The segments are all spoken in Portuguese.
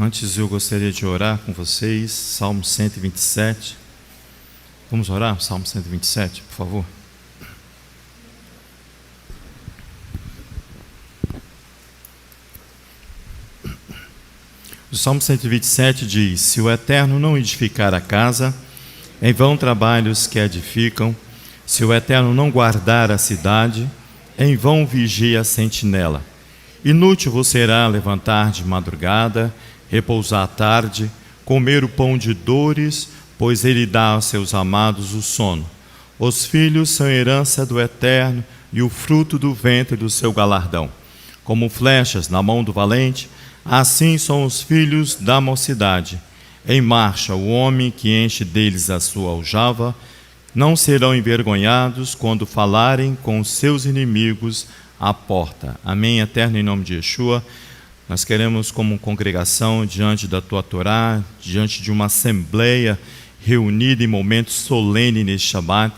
Antes eu gostaria de orar com vocês, Salmo 127. Vamos orar? Salmo 127, por favor. O Salmo 127 diz: se o Eterno não edificar a casa, em vão trabalham os que edificam. Se o Eterno não guardar a cidade, em vão vigia a sentinela. Inútil vos será levantar de madrugada, repousar à tarde, comer o pão de dores, pois ele dá aos seus amados o sono. Os filhos são herança do Eterno e o fruto do ventre do seu galardão. Como flechas na mão do valente, assim são os filhos da mocidade. Em marcha o homem que enche deles a sua aljava. Não serão envergonhados quando falarem com os seus inimigos à porta. Amém, Eterno, em nome de Yeshua. Nós queremos, como congregação, diante da Tua Torá, diante de uma assembleia reunida em momento solene neste Shabat,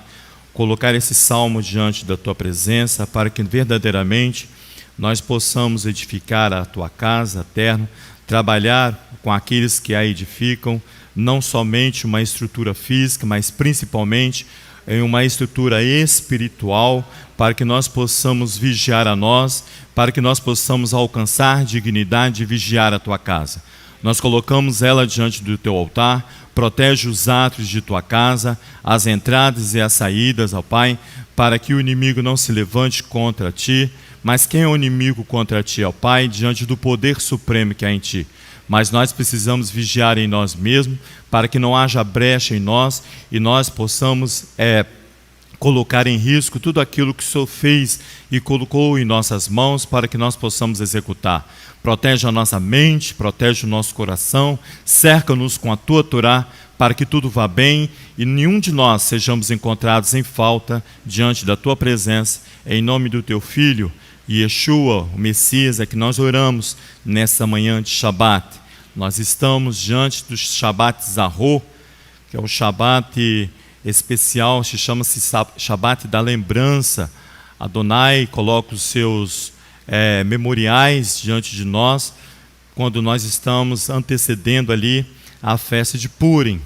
colocar esse salmo diante da Tua presença, para que verdadeiramente nós possamos edificar a Tua casa, Eterno, trabalhar com aqueles que a edificam, não somente uma estrutura física, mas principalmente em uma estrutura espiritual, para que nós possamos vigiar a nós, para que nós possamos alcançar dignidade de vigiar a Tua casa. Nós colocamos ela diante do Teu altar, protege os atos de Tua casa, as entradas e as saídas, ó Pai, para que o inimigo não se levante contra Ti. Mas quem é o inimigo contra Ti, ó Pai, diante do poder supremo que há em Ti? Mas nós precisamos vigiar em nós mesmos, para que não haja brecha em nós e nós possamos colocar em risco tudo aquilo que o Senhor fez e colocou em nossas mãos, para que nós possamos executar. Protege a nossa mente, protege o nosso coração, cerca-nos com a Tua Torá, para que tudo vá bem e nenhum de nós sejamos encontrados em falta diante da Tua presença. Em nome do Teu Filho, Yeshua, o Messias, é que nós oramos nessa manhã de Shabat. Nós estamos diante do Shabat Zahor, que é o Shabat especial, chama-se Shabat da lembrança. Adonai coloca os seus memoriais diante de nós, quando nós estamos antecedendo ali a festa de Purim,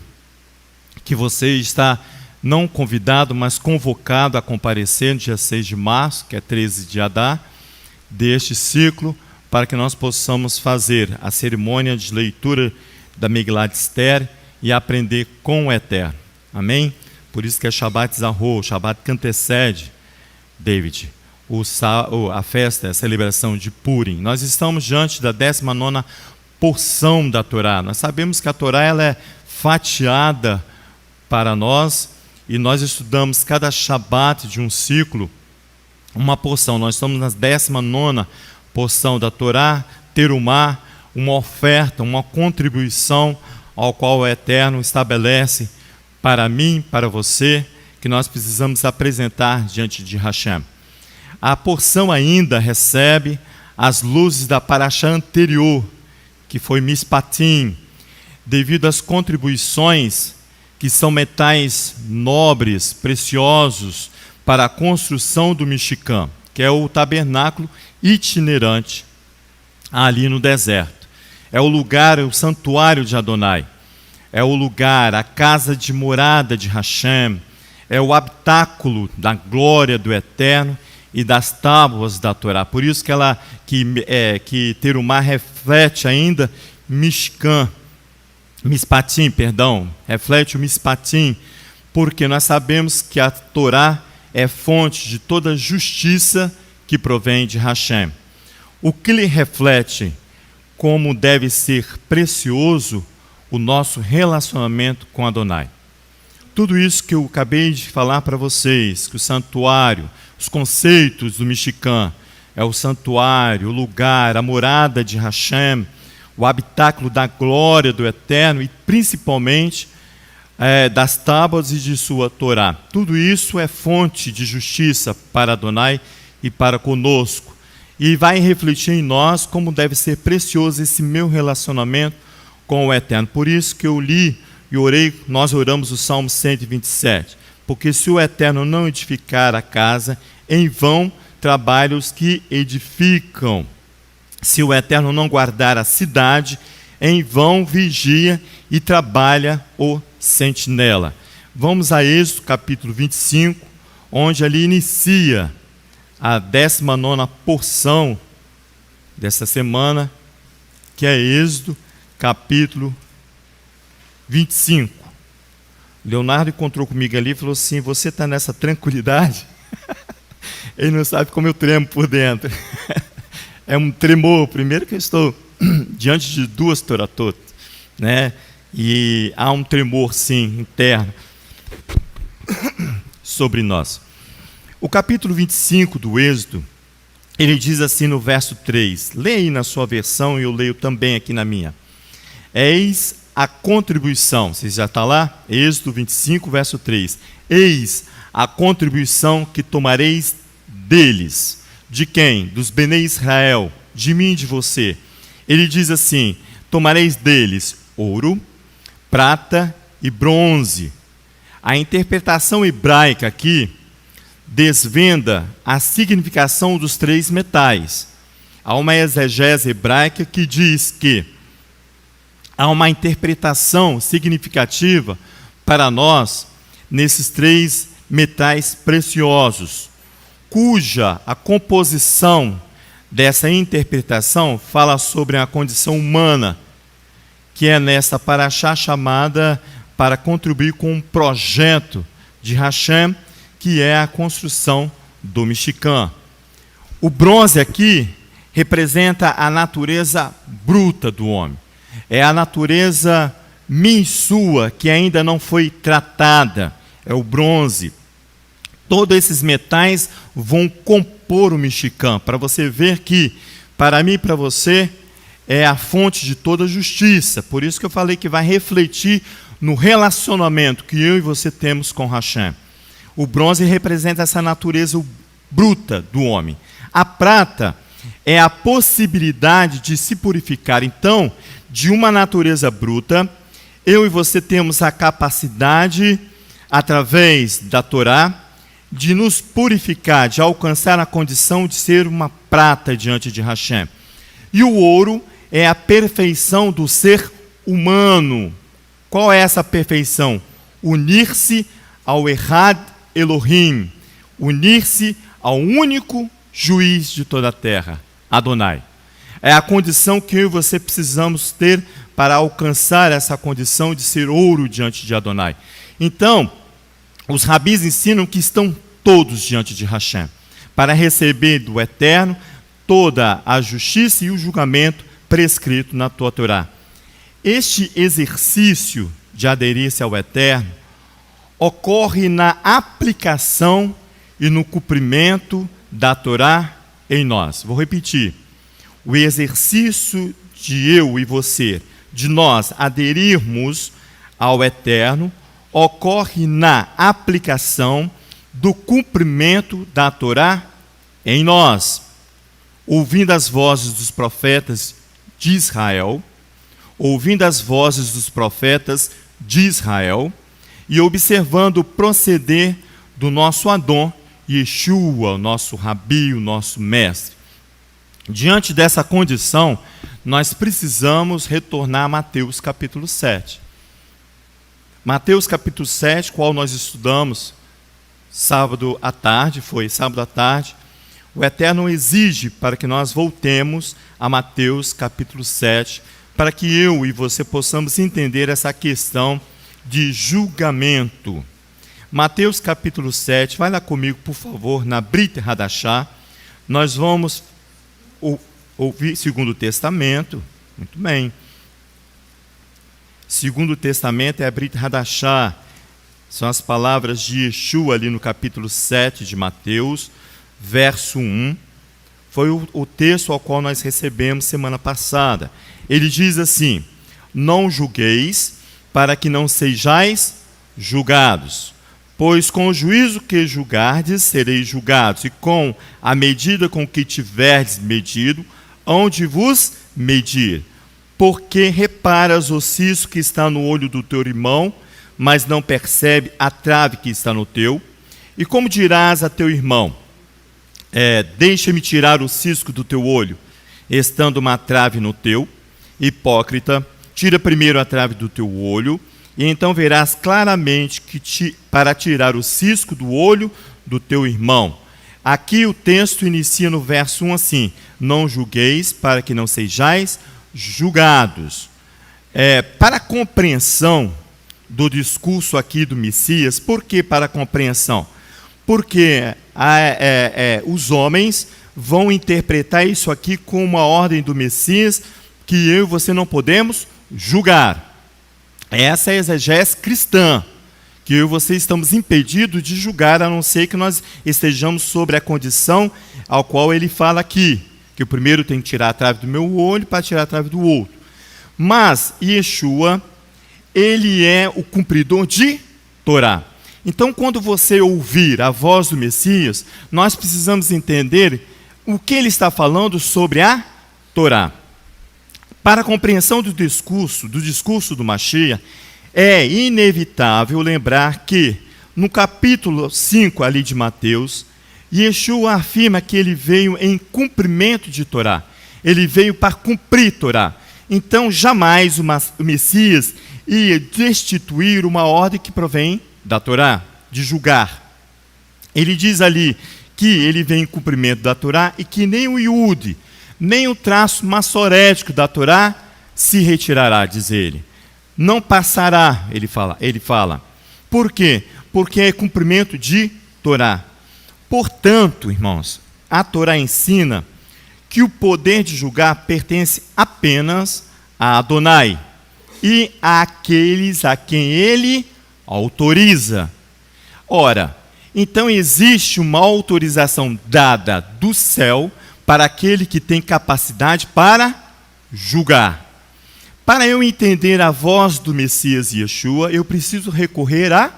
que você está não convidado, mas convocado a comparecer no dia 6 de março, que é 13 de Adar, deste ciclo, para que nós possamos fazer a cerimônia de leitura da Megilat Esther e aprender com o Eterno. Amém? Por isso que é Shabat Zahor, o Shabat que antecede, David, a festa, a celebração de Purim. Nós estamos diante da 19ª porção da Torá. Nós sabemos que a Torá ela é fatiada para nós e nós estudamos cada Shabat de um ciclo, uma porção. Nós estamos na 19ª porção da Torá, Terumá, uma oferta, uma contribuição ao qual o Eterno estabelece para mim, para você, que nós precisamos apresentar diante de Hashem. A porção ainda recebe as luzes da paraxá anterior, que foi Mispatim, devido às contribuições que são metais nobres, preciosos, para a construção do Mishkan, que é o tabernáculo itinerante ali no deserto. É o lugar, é o santuário de Adonai. É o lugar, a casa de morada de Hashem. É o habitáculo da glória do Eterno e das tábuas da Torá. Por isso que Terumá reflete ainda Mispatim, reflete o Mispatim, porque nós sabemos que a Torá é fonte de toda justiça que provém de Hashem. O que lhe reflete como deve ser precioso o nosso relacionamento com Adonai. Tudo isso que eu acabei de falar para vocês, que o santuário, os conceitos do Mishkan, é o santuário, o lugar, a morada de Hashem, o habitáculo da glória do Eterno e principalmente das tábuas e de sua Torá. Tudo isso é fonte de justiça para Adonai e para conosco. E vai refletir em nós como deve ser precioso esse meu relacionamento com o Eterno. Por isso que eu li e orei, nós oramos o Salmo 127. Porque se o Eterno não edificar a casa, em vão trabalham os que edificam. Se o Eterno não guardar a cidade, em vão vigia e trabalha o sentinela. Vamos a Êxodo capítulo 25, onde ali inicia a 19ª porção dessa semana, que é Êxodo capítulo 25. Leonardo encontrou comigo ali e falou assim: você está nessa tranquilidade? Ele não sabe como eu tremo por dentro. É um tremor. Primeiro que eu estou diante de duas Toratot, né? E há um tremor, sim, interno sobre nós. O capítulo 25 do Êxodo, ele diz assim no verso 3. Leia aí na sua versão e eu leio também aqui na minha. Eis a contribuição, você já está lá? Êxodo 25, verso 3. Eis a contribuição que tomareis deles. De quem? Dos Bnei Israel, de mim e de você. Ele diz assim: tomareis deles ouro, prata e bronze. A interpretação hebraica aqui desvenda a significação dos três metais. Há uma exegese hebraica que diz que há uma interpretação significativa para nós nesses três metais preciosos, cuja a composição dessa interpretação fala sobre a condição humana, que é nessa paraxá chamada para contribuir com um projeto de Hashem, que é a construção do Mishkan. O bronze aqui representa a natureza bruta do homem. É a natureza mensua que ainda não foi tratada. É o bronze. Todos esses metais vão compor o Mishkan, para você ver que, para mim e para você, é a fonte de toda justiça. Por isso que eu falei que vai refletir no relacionamento que eu e você temos com Hashem. O bronze representa essa natureza bruta do homem. A prata é a possibilidade de se purificar. Então, de uma natureza bruta, eu e você temos a capacidade, através da Torá, de nos purificar, de alcançar a condição de ser uma prata diante de Hashem. E o ouro é a perfeição do ser humano. Qual é essa perfeição? Unir-se ao Echad Elohim, unir-se ao único juiz de toda a terra, Adonai. É a condição que eu e você precisamos ter para alcançar essa condição de ser ouro diante de Adonai. Então, os rabis ensinam que estão todos diante de Hashem, para receber do Eterno toda a justiça e o julgamento prescrito na tua Torá. Este exercício de aderir-se ao Eterno ocorre na aplicação e no cumprimento da Torá em nós. Vou repetir. O exercício de eu e você, de nós aderirmos ao Eterno, ocorre na aplicação do cumprimento da Torá em nós. Ouvindo as vozes dos profetas de Israel, ouvindo as vozes dos profetas de Israel, e observando o proceder do nosso Adon, Yeshua, o nosso Rabi, o nosso mestre. Diante dessa condição, nós precisamos retornar a Mateus capítulo 7. Mateus capítulo 7, qual nós estudamos sábado à tarde, o Eterno exige para que nós voltemos a Mateus capítulo 7, para que eu e você possamos entender essa questão de julgamento. Mateus capítulo 7, vai lá comigo, por favor, na Brit Hadashah. Nós vamos ouvir Segundo Testamento. Muito bem. Segundo Testamento é a Brit Hadashah. São as palavras de Yeshua ali no capítulo 7 de Mateus, verso 1. Foi o texto ao qual nós recebemos semana passada. Ele diz assim: não julgueis, para que não sejais julgados. Pois com o juízo que julgardes, sereis julgados, e com a medida com que tiverdes medido, hão de vos medir. Porque reparas o cisco que está no olho do teu irmão, mas não percebe a trave que está no teu? E como dirás a teu irmão: deixa-me tirar o cisco do teu olho, estando uma trave no teu? hipócrita, tira primeiro a trave do teu olho, e então verás claramente para tirar o cisco do olho do teu irmão. Aqui o texto inicia no verso 1 assim: não julgueis para que não sejais julgados. Para a compreensão do discurso aqui do Messias, por que para a compreensão? Porque os homens vão interpretar isso aqui como uma ordem do Messias, que eu e você não podemos julgar. Essa é a exegese cristã, que eu e você estamos impedidos de julgar, a não ser que nós estejamos sobre a condição ao qual ele fala aqui, que o primeiro tem que tirar a trave do meu olho para tirar a trave do outro. Mas Yeshua, ele é o cumpridor de Torá. Então, quando você ouvir a voz do Messias, nós precisamos entender o que ele está falando sobre a Torá. Para a compreensão do discurso do Mashiach, é inevitável lembrar que, no capítulo 5 ali de Mateus, Yeshua afirma que ele veio em cumprimento de Torá. Ele veio para cumprir Torá. Então, jamais o Messias ia destituir uma ordem que provém da Torá, de julgar. Ele diz ali que ele vem em cumprimento da Torá e que nem o Iude, nem o traço massorético da Torá se retirará, diz ele. Não passará, ele fala. Por quê? Porque é cumprimento de Torá. Portanto, irmãos, a Torá ensina que o poder de julgar pertence apenas a Adonai e àqueles a quem ele autoriza. Ora, então existe uma autorização dada do céu para aquele que tem capacidade para julgar. Para eu entender a voz do Messias Yeshua, eu preciso recorrer à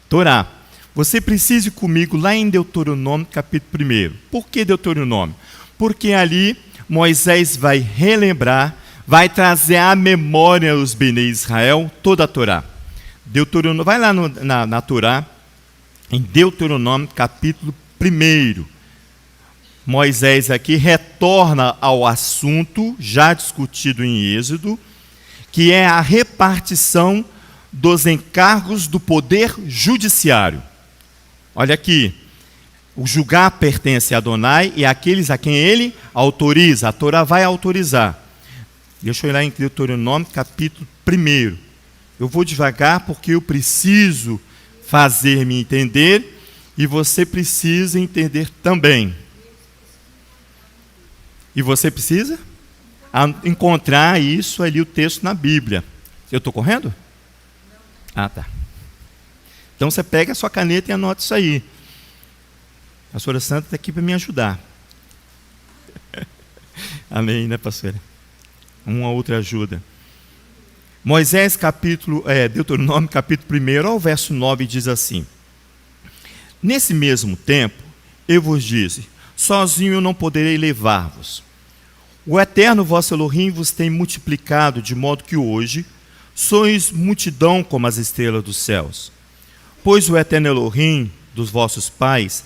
Torá. Você precisa ir comigo lá em Deuteronômio, capítulo 1. Por que Deuteronômio? Porque ali Moisés vai relembrar, vai trazer à memória aos Benei Israel toda a Torá. Deuteronômio, vai lá na Torá, em Deuteronômio, capítulo 1. Moisés aqui retorna ao assunto já discutido em Êxodo, que é a repartição dos encargos do poder judiciário. Olha aqui, o julgar pertence a Adonai e àqueles a quem ele autoriza. A Torá vai autorizar. Deixa eu ir lá em Deuteronômio, capítulo 1. Eu vou devagar porque eu preciso fazer-me entender e você precisa entender também. E você precisa encontrar isso ali, o texto na Bíblia. Eu estou correndo? Ah, tá. Então você pega a sua caneta e anota isso aí. A pastora Santa está aqui para me ajudar. Amém, né, pastora? Uma outra ajuda. Moisés, Deuteronômio, capítulo 1, ao verso 9, diz assim: nesse mesmo tempo, eu vos disse, sozinho eu não poderei levar-vos. O eterno vosso Elohim vos tem multiplicado, de modo que hoje sois multidão como as estrelas dos céus. Pois o eterno Elohim dos vossos pais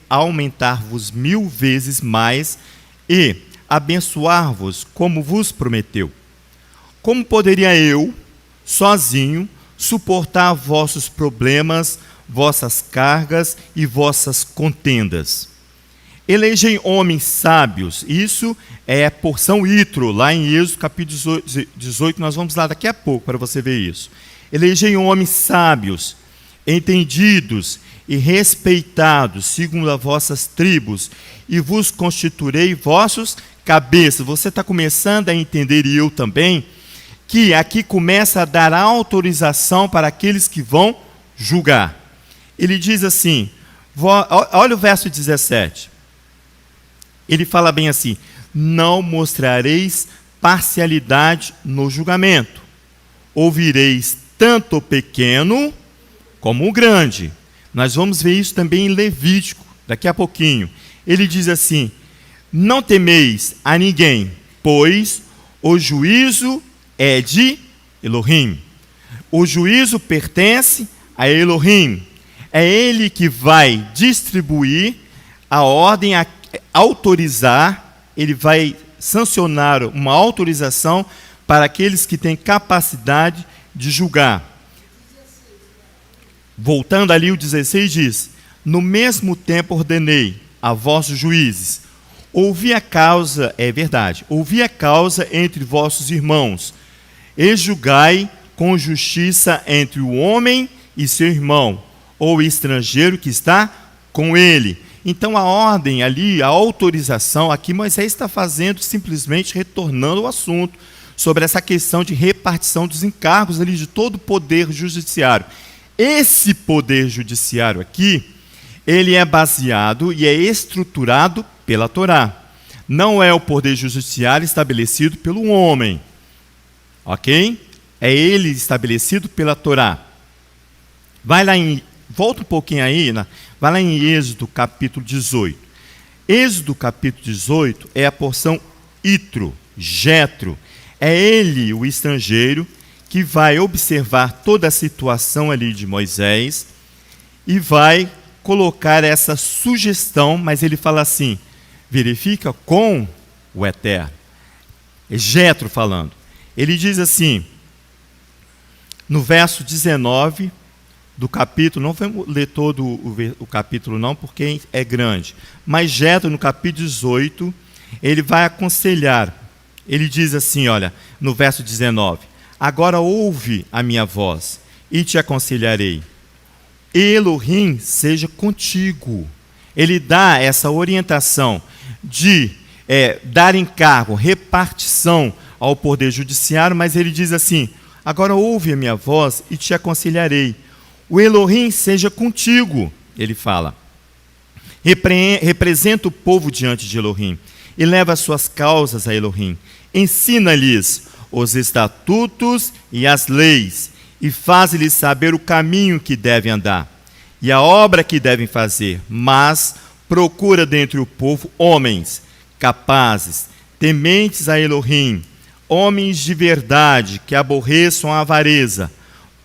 aumentar-vos 1000 vezes mais e abençoar-vos como vos prometeu. Como poderia eu, sozinho, suportar vossos problemas, vossas cargas e vossas contendas? Elegem homens sábios. Isso é porção Itro, lá em Êxodo capítulo 18, nós vamos lá daqui a pouco para você ver isso. Elegem homens sábios, entendidos e respeitados, segundo as vossas tribos, e vos constituirei vossos cabeças. Você está começando a entender, e eu também, que aqui começa a dar autorização para aqueles que vão julgar. Ele diz assim, olha o verso 17. Ele fala bem assim: não mostrareis parcialidade no julgamento. Ouvireis tanto o pequeno como o grande. Nós vamos ver isso também em Levítico, daqui a pouquinho. Ele diz assim: não temeis a ninguém, pois o juízo é de Elohim. O juízo pertence a Elohim. É ele que vai distribuir a ordem, autorizar, ele vai sancionar uma autorização para aqueles que têm capacidade de julgar. Voltando ali, o 16 diz: no mesmo tempo ordenei a vossos juízes, ouvi a causa entre vossos irmãos, e julgai com justiça entre o homem e seu irmão, ou estrangeiro que está com ele. Então a ordem ali, a autorização, aqui Moisés está fazendo, simplesmente retornando ao assunto, sobre essa questão de repartição dos encargos ali de todo o poder judiciário. Esse poder judiciário aqui, ele é baseado e é estruturado pela Torá. Não é o poder judiciário estabelecido pelo homem, ok? É ele estabelecido pela Torá. Volta um pouquinho aí, vai lá em Êxodo capítulo 18. Êxodo capítulo 18 é a porção Itro, Jetro. É ele, o estrangeiro, que vai observar toda a situação ali de Moisés e vai colocar essa sugestão, mas ele fala assim: verifica com o Eterno. É Jetro falando. Ele diz assim, no verso 19 do capítulo, não vamos ler todo o capítulo não, porque é grande, mas Jetro, no capítulo 18, ele vai aconselhar. Ele diz assim, olha, no verso 19: agora ouve a minha voz e te aconselharei. Elohim seja contigo. Ele dá essa orientação de dar encargo, repartição ao poder judiciário, mas ele diz assim: agora ouve a minha voz e te aconselharei. O Elohim seja contigo, ele fala. Representa o povo diante de Elohim e leva as suas causas a Elohim. Ensina-lhes os estatutos e as leis, e faz-lhes saber o caminho que devem andar, e a obra que devem fazer. Mas procura dentre o povo homens capazes, tementes a Elohim, homens de verdade, que aborreçam a avareza.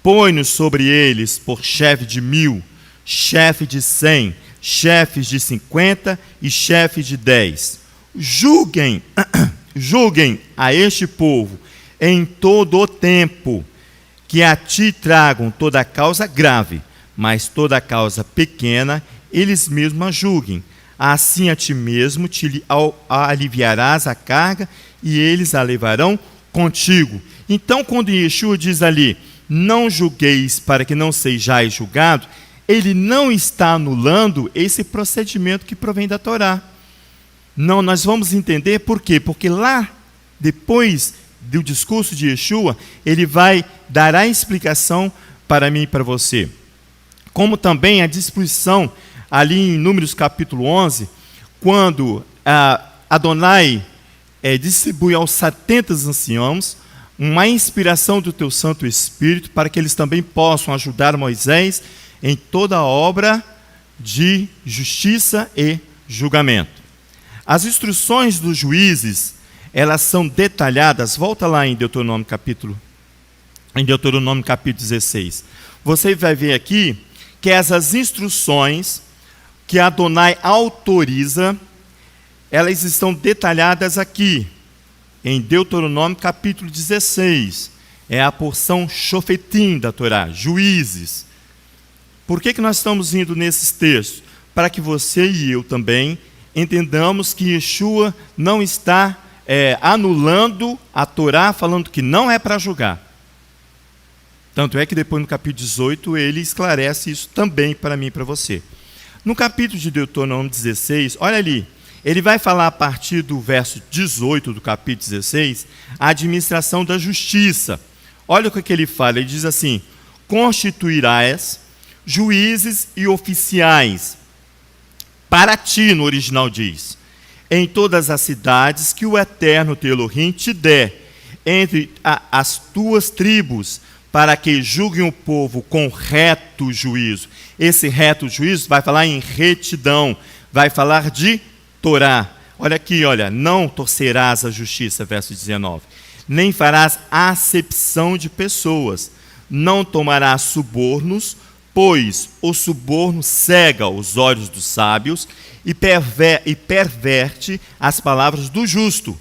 Põe-nos sobre eles por chefe de 1000, chefe de 100, chefes de 50 e chefe de 10. Julguem a este povo em todo o tempo, que a ti tragam toda causa grave, mas toda causa pequena, eles mesmos a julguem. Assim a ti mesmo te aliviarás a carga, e eles a levarão contigo. Então, quando Yeshua diz ali: não julgueis para que não sejais julgado, ele não está anulando esse procedimento que provém da Torá. Não, nós vamos entender por quê? Porque lá, depois do discurso de Yeshua, ele vai dar a explicação para mim e para você. Como também a disposição ali em Números capítulo 11, quando Adonai distribui aos 70 anciãos uma inspiração do teu Santo Espírito, para que eles também possam ajudar Moisés em toda a obra de justiça e julgamento. As instruções dos juízes, elas são detalhadas. Volta lá em Deuteronômio capítulo 16. Você vai ver aqui que essas instruções que Adonai autoriza, elas estão detalhadas aqui em Deuteronômio capítulo 16. É a porção Shofetim da Torá, juízes. Por que nós estamos indo nesses textos? Para que você e eu também entendamos que Yeshua não está anulando a Torá, falando que não é para julgar. Tanto é que depois no capítulo 18 ele esclarece isso também para mim e para você. No capítulo de Deuteronômio 16, olha ali, ele vai falar a partir do verso 18 do capítulo 16, a administração da justiça. Olha o que ele fala, ele diz assim: constituirás juízes e oficiais para ti, no original diz, em todas as cidades que o Eterno teu Elohim te der, entre as tuas tribos, para que julguem o povo com reto juízo. Esse reto juízo vai falar em retidão, vai falar de Torá. Olha aqui, olha, não torcerás a justiça, verso 19, nem farás acepção de pessoas, não tomarás subornos, pois o suborno cega os olhos dos sábios e perverte as palavras do justo.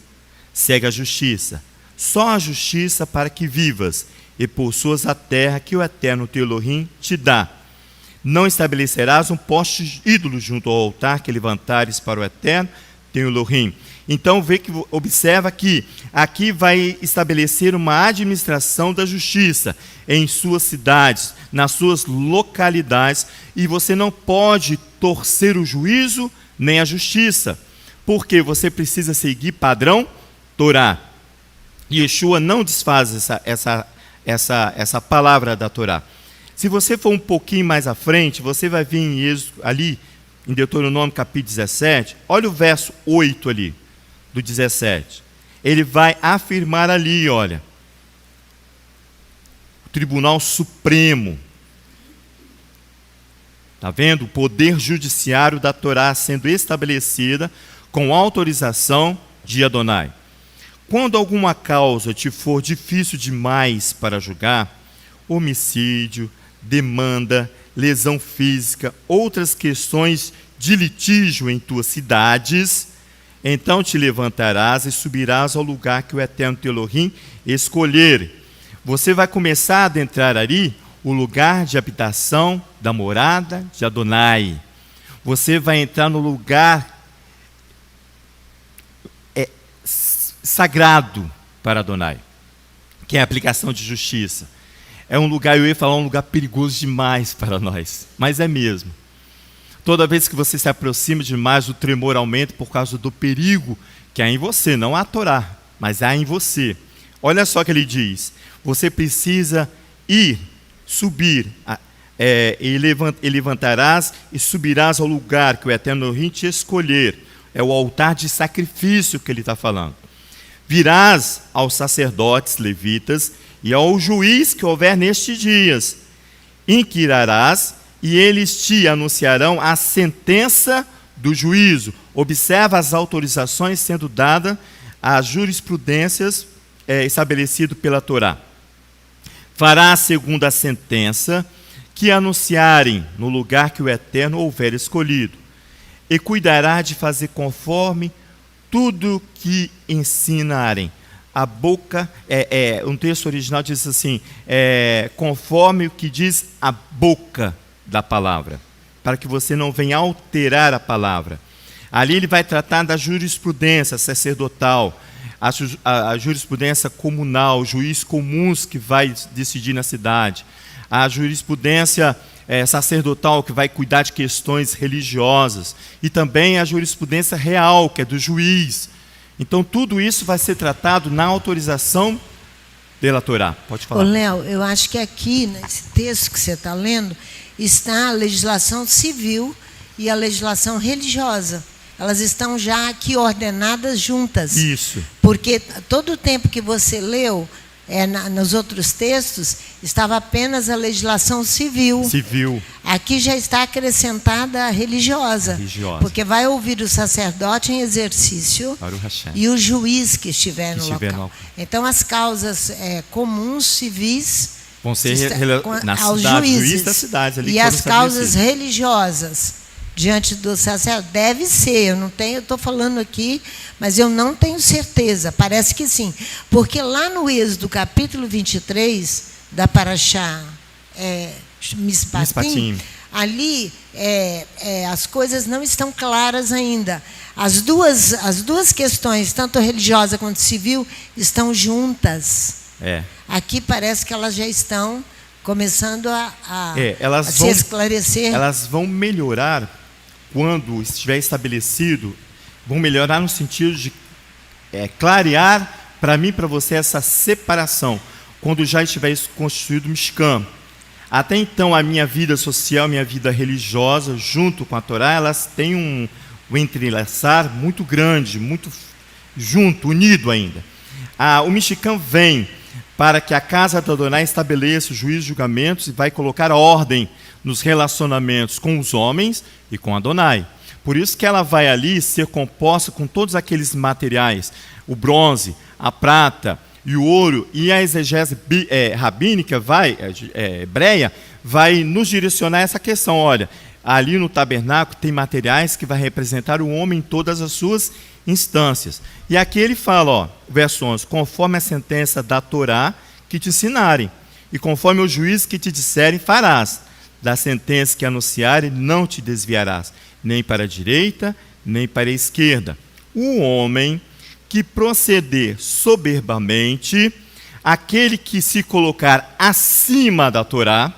segue a justiça, só a justiça para que vivas e possuas a terra que o Eterno teu Elohim te dá. Não estabelecerás um poste ídolo junto ao altar que levantares para o Eterno teu Elohim. Então observa que aqui vai estabelecer uma administração da justiça em suas cidades, nas suas localidades, e você não pode torcer o juízo nem a justiça, porque você precisa seguir padrão Torá. Yeshua não desfaz essa palavra da Torá. Se você for um pouquinho mais à frente, você vai vir em Êxodo, ali, em Deuteronômio capítulo 17, olha o verso 8 ali, do 17. Ele vai afirmar ali, olha, o Tribunal Supremo. Está vendo? O poder judiciário da Torá sendo estabelecida com autorização de Adonai. Quando alguma causa te for difícil demais para julgar, homicídio, demanda, lesão física, outras questões de litígio em tuas cidades, então te levantarás e subirás ao lugar que o Eterno teu Elohim escolher. Você vai começar a adentrar ali o lugar de habitação da morada de Adonai. Você vai entrar no lugar sagrado para Adonai, que é a aplicação de justiça. É um lugar, eu ia falar, um lugar perigoso demais para nós, mas é mesmo. Toda vez que você se aproxima demais, o tremor aumenta por causa do perigo que há em você, não há Torá, mas há em você. Olha só o que ele diz: você precisa ir, subir, e levantarás e subirás ao lugar que o Eterno Elohim te escolher. É o altar de sacrifício que ele está falando. Virás aos sacerdotes levitas e ao juiz que houver nestes dias. Inquirarás e eles te anunciarão a sentença do juízo. Observa as autorizações sendo dadas às jurisprudências estabelecidas pela Torá. Farás segundo a sentença que anunciarem no lugar que o Eterno houver escolhido. E cuidará de fazer conforme tudo que ensinarem. A boca, um texto original diz assim, conforme o que diz a boca da palavra, para que você não venha alterar a palavra. Ali ele vai tratar da jurisprudência sacerdotal, a jurisprudência comunal, juiz comuns que vai decidir na cidade, a jurisprudência sacerdotal que vai cuidar de questões religiosas, e também a jurisprudência real, que é do juiz. Então tudo isso vai ser tratado na autorização pela Torá. Pode falar. Ô Léo, eu acho que aqui, nesse texto que você está lendo, está a legislação civil e a legislação religiosa. Elas estão já aqui ordenadas juntas. Isso. Porque todo o tempo que você leu, nos outros textos, estava apenas a legislação civil. Civil. Aqui já está acrescentada a religiosa. Porque vai ouvir o sacerdote em exercício e o juiz que estiver no local. Então, as causas comuns, civis, vão ser na aos cidade, juízes. juiz das cidades ali. E as causas religiosas diante do sacerdote, deve ser, eu estou falando aqui, mas eu não tenho certeza, parece que sim, porque lá no Êxodo capítulo 23, da Parashá Mishpatim, ali as coisas não estão claras ainda. As duas questões, tanto religiosa quanto civil, estão juntas. Aqui parece que elas já estão começando a se esclarecer. Elas vão melhorar quando estiver estabelecido, vão melhorar no sentido de clarear para mim e para você essa separação, quando já estiver constituído o Mishkan. Até então, a minha vida social, minha vida religiosa, junto com a Torá, elas têm um entrelaçar muito grande, muito junto, unido ainda. O Mishkan vem para que a casa de Adonai estabeleça o juízo e julgamentos e vai colocar ordem nos relacionamentos com os homens e com Adonai. Por isso que ela vai ali ser composta com todos aqueles materiais, o bronze, a prata e o ouro, e a exegese rabínica hebreia, vai nos direcionar essa questão. Olha, ali no tabernáculo tem materiais que vai representar o homem em todas as suas instâncias. E aqui ele fala, ó, verso 11, conforme a sentença da Torá que te ensinarem, e conforme o juízo que te disserem, farás. Da sentença que anunciarem, não te desviarás, nem para a direita, nem para a esquerda. O homem que proceder soberbamente, aquele que se colocar acima da Torá,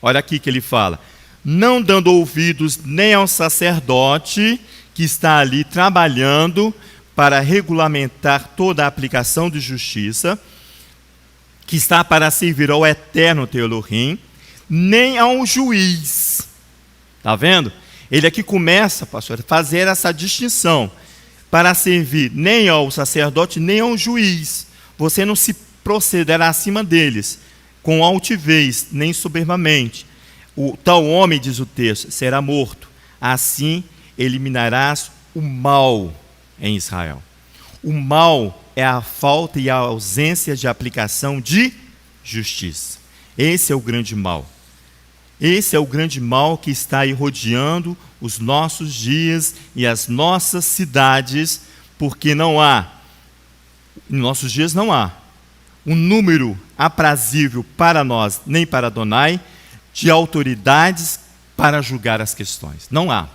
olha aqui que ele fala, não dando ouvidos nem ao sacerdote que está ali trabalhando para regulamentar toda a aplicação de justiça, que está para servir ao eterno teu Elohim, nem ao juiz. Está vendo? Ele aqui começa, pastor, a fazer essa distinção, para servir nem ao sacerdote, nem ao juiz. Você não se procederá acima deles, com altivez, nem soberbamente. O tal homem, diz o texto, será morto. Assim eliminarás o mal em Israel. O mal é a falta e a ausência de aplicação de justiça. Esse é o grande mal. Esse é o grande mal que está aí rodeando os nossos dias e as nossas cidades, porque não há, em nossos dias não há, um número aprazível para nós, nem para Adonai, de autoridades para julgar as questões. Não há.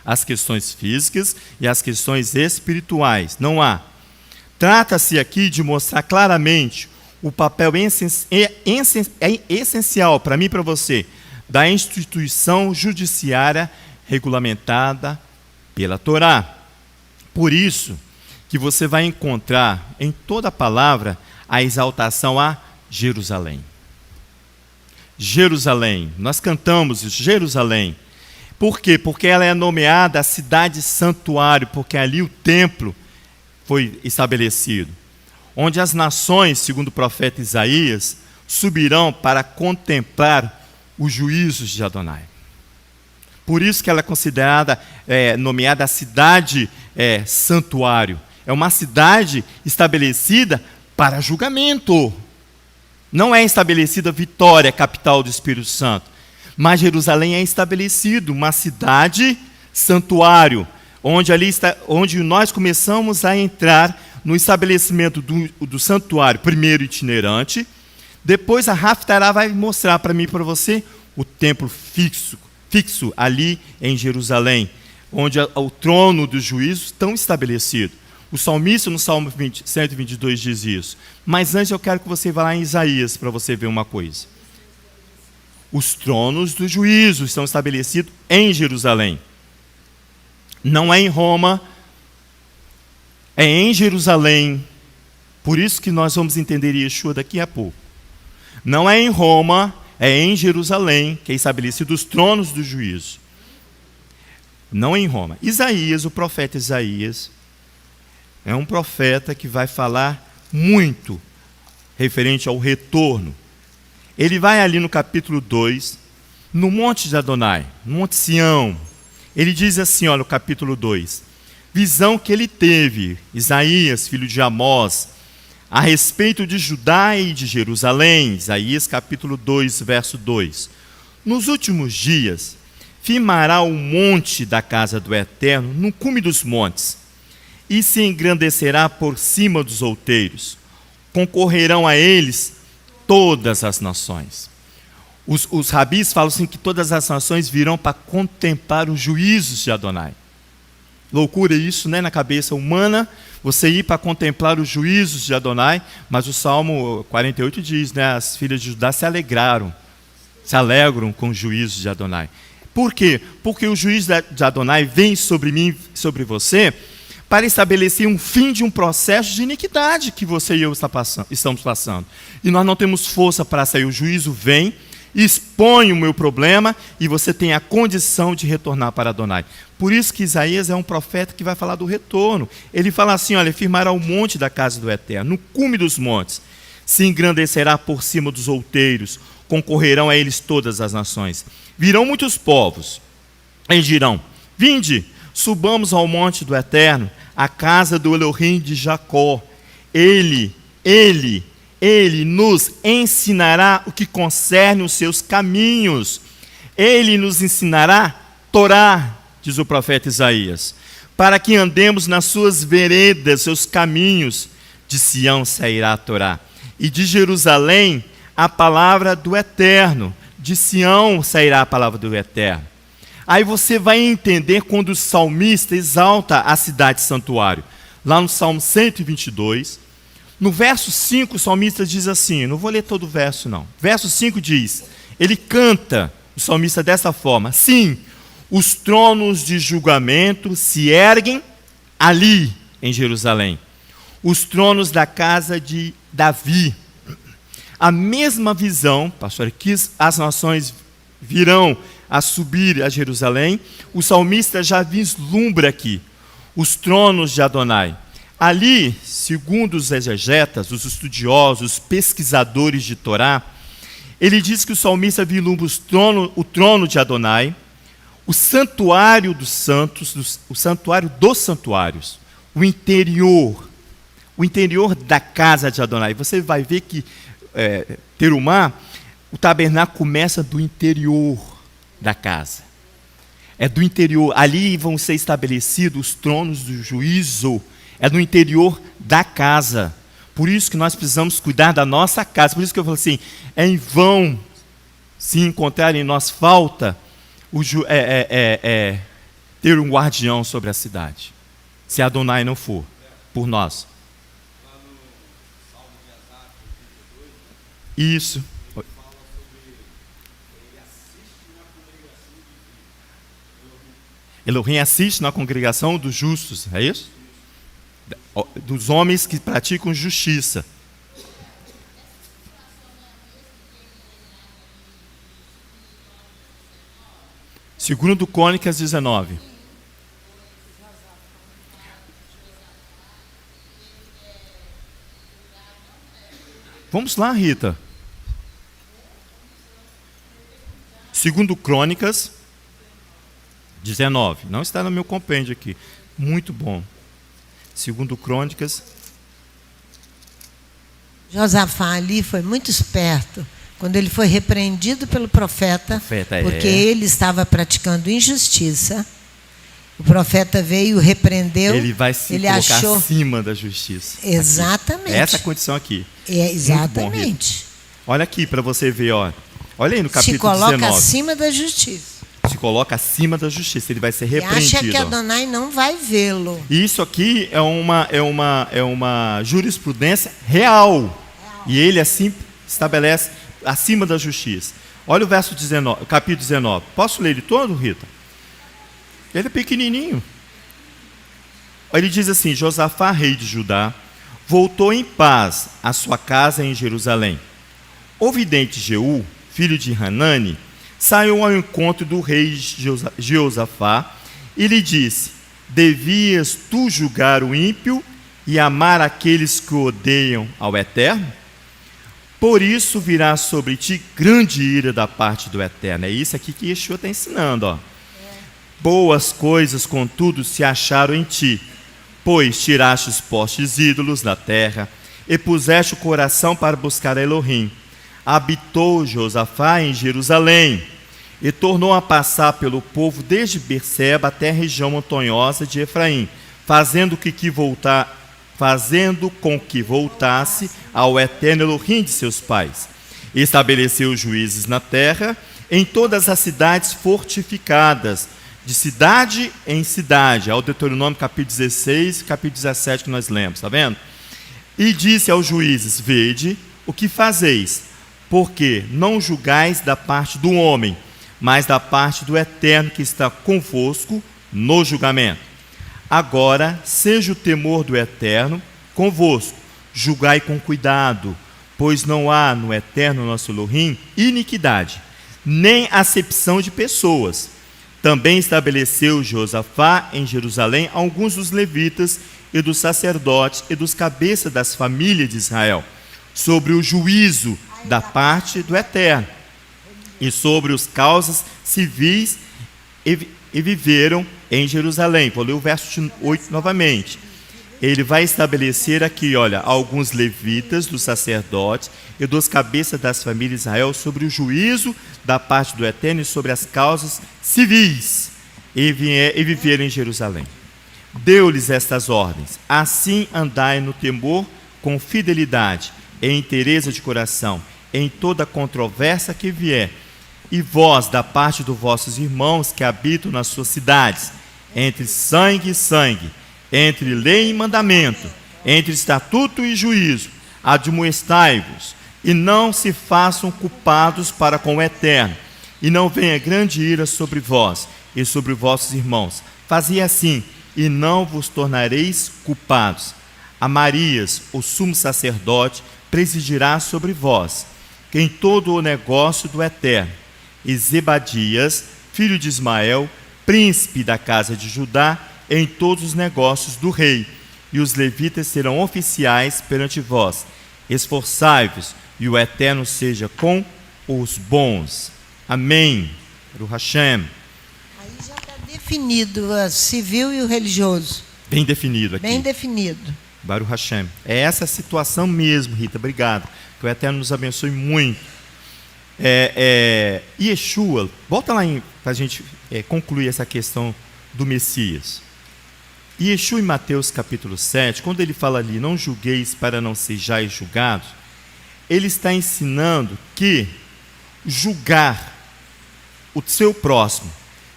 As questões físicas e as questões espirituais. Não há. Trata-se aqui de mostrar claramente o papel essencial para mim e para você da instituição judiciária regulamentada pela Torá. Por isso que você vai encontrar em toda a palavra a exaltação a Jerusalém. Jerusalém, nós cantamos isso, Jerusalém. Por quê? Porque ela é nomeada a cidade santuário, porque ali o templo foi estabelecido, onde as nações, segundo o profeta Isaías, subirão para contemplar os juízos de Adonai. Por isso que ela é considerada, nomeada a cidade santuário. É uma cidade estabelecida para julgamento. Não é estabelecida Vitória, capital do Espírito Santo, mas Jerusalém é estabelecido, uma cidade santuário, onde nós começamos a entrar no estabelecimento do santuário, primeiro itinerante. Depois a Haftará vai mostrar para mim e para você o templo fixo ali em Jerusalém, onde o trono dos juízos estão estabelecido. O salmista no Salmo 122 diz isso. Mas antes eu quero que você vá lá em Isaías para você ver uma coisa. Os tronos dos juízos estão estabelecidos em Jerusalém. Não é em Roma, é em Jerusalém. Por isso que nós vamos entender Yeshua daqui a pouco. Não é em Roma, é em Jerusalém que é estabelecido os tronos do juízo. Não é em Roma. Isaías, o profeta Isaías, é um profeta que vai falar muito referente ao retorno. Ele vai ali no capítulo 2, no Monte de Adonai, no Monte Sião. Ele diz assim, olha, no capítulo 2, visão que ele teve, Isaías, filho de Amós, a respeito de Judá e de Jerusalém, Isaías capítulo 2, verso 2. Nos últimos dias, firmará o monte da casa do Eterno no cume dos montes, e se engrandecerá por cima dos outeiros. Concorrerão a eles todas as nações. Os rabis falam assim que todas as nações virão para contemplar os juízos de Adonai. Loucura isso, né, na cabeça humana, você ir para contemplar os juízos de Adonai, mas o Salmo 48 diz, né, as filhas de Judá se alegram com os juízos de Adonai. Por quê? Porque o juízo de Adonai vem sobre mim, sobre você, para estabelecer um fim de um processo de iniquidade que você e eu estamos passando. E nós não temos força para sair. O juízo vem, expõe o meu problema e você tem a condição de retornar para Adonai. Por isso que Isaías é um profeta que vai falar do retorno. Ele fala assim, olha, firmará o monte da casa do Eterno, no cume dos montes, se engrandecerá por cima dos outeiros, concorrerão a eles todas as nações. Virão muitos povos, e dirão, vinde, subamos ao monte do Eterno, a casa do Elohim de Jacó. Ele nos ensinará o que concerne os seus caminhos. Ele nos ensinará Torá, diz o profeta Isaías, para que andemos nas suas veredas, seus caminhos. De Sião sairá a Torá, e de Jerusalém a palavra do Eterno. De Sião sairá a palavra do Eterno. Aí você vai entender quando o salmista exalta a cidade santuário. Lá no Salmo 122, no verso 5, o salmista diz assim, não vou ler todo o verso não. Verso 5 diz, ele canta, o salmista dessa forma: sim, os tronos de julgamento se erguem ali em Jerusalém. Os tronos da casa de Davi. A mesma visão, pastor, que as nações virão a subir a Jerusalém, o salmista já vislumbra aqui os tronos de Adonai. Ali, segundo os exegetas, os estudiosos, os pesquisadores de Torá, ele diz que o salmista vislumbra o trono de Adonai, o santuário dos santos, o santuário dos santuários, o interior da casa de Adonai. Você vai ver que Terumá, o tabernáculo começa do interior da casa. É do interior, ali vão ser estabelecidos os tronos do juízo. É no interior da casa. Por isso que nós precisamos cuidar da nossa casa. Por isso que eu falo assim, é em vão se encontrar em nós falta ter um guardião sobre a cidade. Se Adonai não for por nós. Isso. Elohim assiste na congregação dos justos, é isso? Dos homens que praticam justiça. Segundo Crônicas 19. Vamos lá, Rita. Segundo Crônicas 19. Não está no meu compêndio aqui. Muito bom. Segundo Crônicas. Josafá ali foi muito esperto quando ele foi repreendido pelo profeta porque ele estava praticando injustiça. O profeta veio, repreendeu. Ele vai se colocar acima da justiça. Exatamente. Aqui. Essa é a condição aqui. Exatamente. Bom, olha aqui para você ver, ó. Olha aí no capítulo 19. Se coloca acima da justiça. Se coloca acima da justiça, ele vai ser repreendido. E acha que Adonai não vai vê-lo. Isso aqui é uma jurisprudência real. E ele assim estabelece acima da justiça. Olha o verso 19, capítulo 19. Posso ler ele todo, Rita? Ele é pequenininho. Ele diz assim: Josafá, rei de Judá, voltou em paz à sua casa em Jerusalém. O vidente Jeú, filho de Hanani, saiu ao encontro do rei Josafá e lhe disse: devias tu julgar o ímpio e amar aqueles que odeiam ao Eterno? Por isso virá sobre ti grande ira da parte do Eterno. É isso aqui que Yeshua está ensinando, ó. Boas coisas, contudo, se acharam em ti, pois tiraste os postes ídolos da terra e puseste o coração para buscar Elohim. Habitou Josafá em Jerusalém e tornou a passar pelo povo desde Berseba até a região montanhosa de Efraim, fazendo com que voltasse ao eterno Elohim de seus pais. Estabeleceu juízes na terra, em todas as cidades fortificadas, de cidade em cidade. É o Deuteronômio capítulo 16 e capítulo 17 que nós lemos, está vendo? E disse aos juízes: vede o que fazeis, porque não julgais da parte do homem, mas da parte do Eterno que está convosco no julgamento. Agora seja o temor do Eterno convosco, julgai com cuidado, pois não há no Eterno nosso Elohim iniquidade, nem acepção de pessoas. Também estabeleceu Josafá em Jerusalém alguns dos levitas e dos sacerdotes e dos cabeças das famílias de Israel, sobre o juízo da parte do Eterno, e sobre os causas civis, e viveram em Jerusalém. Vou ler o verso 8 novamente. Ele vai estabelecer aqui, olha, alguns levitas, dos sacerdotes e dos cabeças das famílias de Israel sobre o juízo da parte do Eterno e sobre as causas civis, e viveram em Jerusalém. deu-lhes estas ordens: assim andai no temor, com fidelidade e inteireza de coração, em toda controvérsia que vier. E vós, da parte dos vossos irmãos que habitam nas suas cidades, entre sangue e sangue, entre lei e mandamento, entre estatuto e juízo, admoestai-vos, e não se façam culpados para com o Eterno, e não venha grande ira sobre vós e sobre vossos irmãos. Fazei assim, e não vos tornareis culpados. Amarias, o sumo sacerdote, presidirá sobre vós, que em todo o negócio do Eterno. E Zebadias, filho de Ismael, príncipe da casa de Judá, em todos os negócios do rei. E os levitas serão oficiais perante vós. Esforçai-vos, e o Eterno seja com os bons. Amém. Baruch Hashem. Aí já está definido o civil e o religioso. Bem definido aqui. Bem definido. Baruch Hashem. É essa situação mesmo, Rita. Obrigado. Que o Eterno nos abençoe muito. Yeshua, volta lá para a gente concluir essa questão do Messias. Yeshua, em Mateus capítulo 7, quando ele fala ali, não julgueis para não sejais julgados, ele está ensinando que julgar o seu próximo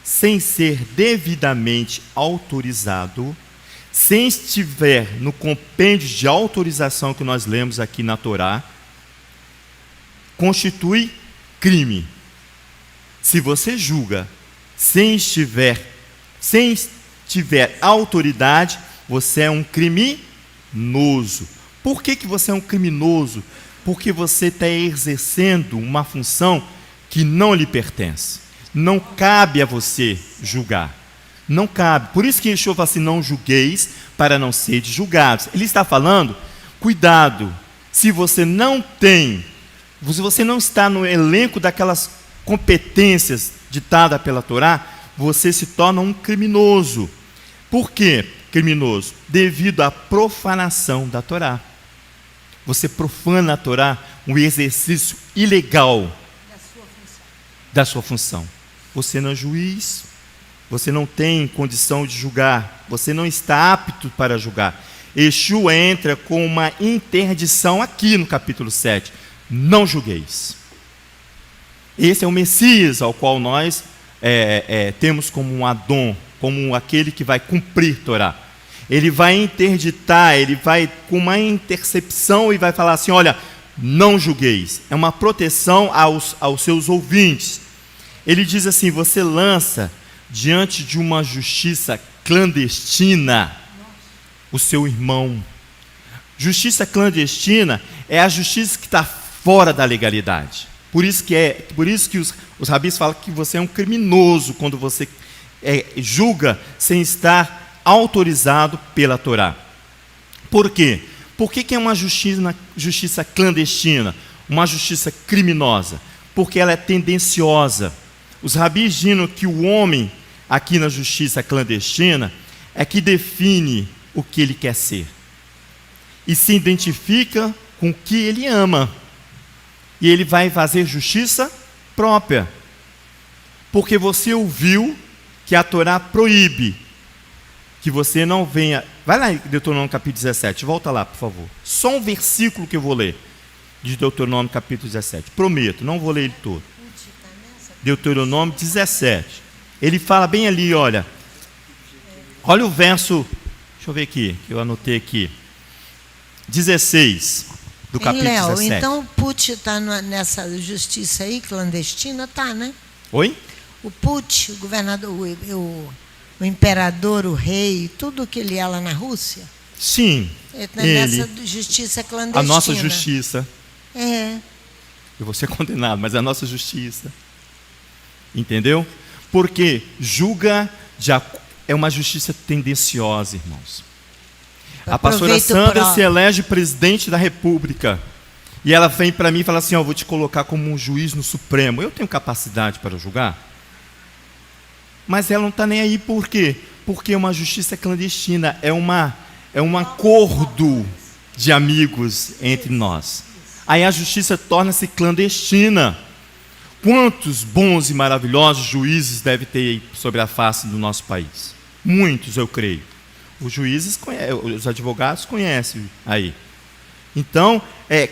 sem ser devidamente autorizado, sem estiver no compêndio de autorização que nós lemos aqui na Torá, constitui crime. Se você julga sem tiver autoridade, você é um criminoso. Por que você é um criminoso? Porque você está exercendo uma função que não lhe pertence. Não cabe a você julgar. Não cabe. Por isso que Yeshua fala assim, não julgueis para não seres julgados. Ele está falando, cuidado, se você não está no elenco daquelas competências ditadas pela Torá, você se torna um criminoso. Por quê criminoso? Devido à profanação da Torá. Você profana a Torá, um exercício ilegal da sua função. Você não é juiz, você não tem condição de julgar, você não está apto para julgar. Yeshua entra com uma interdição aqui no capítulo 7. Não julgueis. Esse é o Messias ao qual nós temos como um Adon, como aquele que vai cumprir Torá. Ele vai interditar, ele vai com uma intercepção e vai falar assim, olha, não julgueis. É uma proteção aos seus ouvintes. Ele diz assim, você lança diante de uma justiça clandestina o seu irmão. Justiça clandestina é a justiça que está fora da legalidade. Por isso que os rabis falam que você é um criminoso quando você julga sem estar autorizado pela Torá. Por quê? Por que é uma justiça clandestina? Uma justiça criminosa? Porque ela é tendenciosa. Os rabis dizem que o homem, aqui na justiça clandestina, é que define o que ele quer ser. E se identifica com o que ele ama. E ele vai fazer justiça própria. Porque você ouviu que a Torá proíbe que você não venha... Vai lá em Deuteronômio capítulo 17, volta lá, por favor. Só um versículo que eu vou ler, de Deuteronômio capítulo 17. Prometo, não vou ler ele todo. Deuteronômio 17. Ele fala bem ali, olha o verso, deixa eu ver aqui, que eu anotei aqui. 16 do capítulo 17. Então o Put está nessa justiça aí, clandestina, tá, né? Oi? O Put, o governador, o imperador, o rei, tudo que ele é lá na Rússia. Sim. Nessa justiça clandestina. A nossa justiça. É. Eu vou ser condenado, mas é a nossa justiça. Entendeu? Porque é uma justiça tendenciosa, irmãos. A pastora Sandra se elege presidente da República. E ela vem para mim e fala assim, vou te colocar como um juiz no Supremo. Eu tenho capacidade para julgar? Mas ela não está nem aí, por quê? Porque é uma justiça clandestina, é um acordo de amigos entre nós. Aí a justiça torna-se clandestina. Quantos bons e maravilhosos juízes deve ter sobre a face do nosso país? Muitos, eu creio. Os juízes conhecem, os advogados conhecem aí. Então,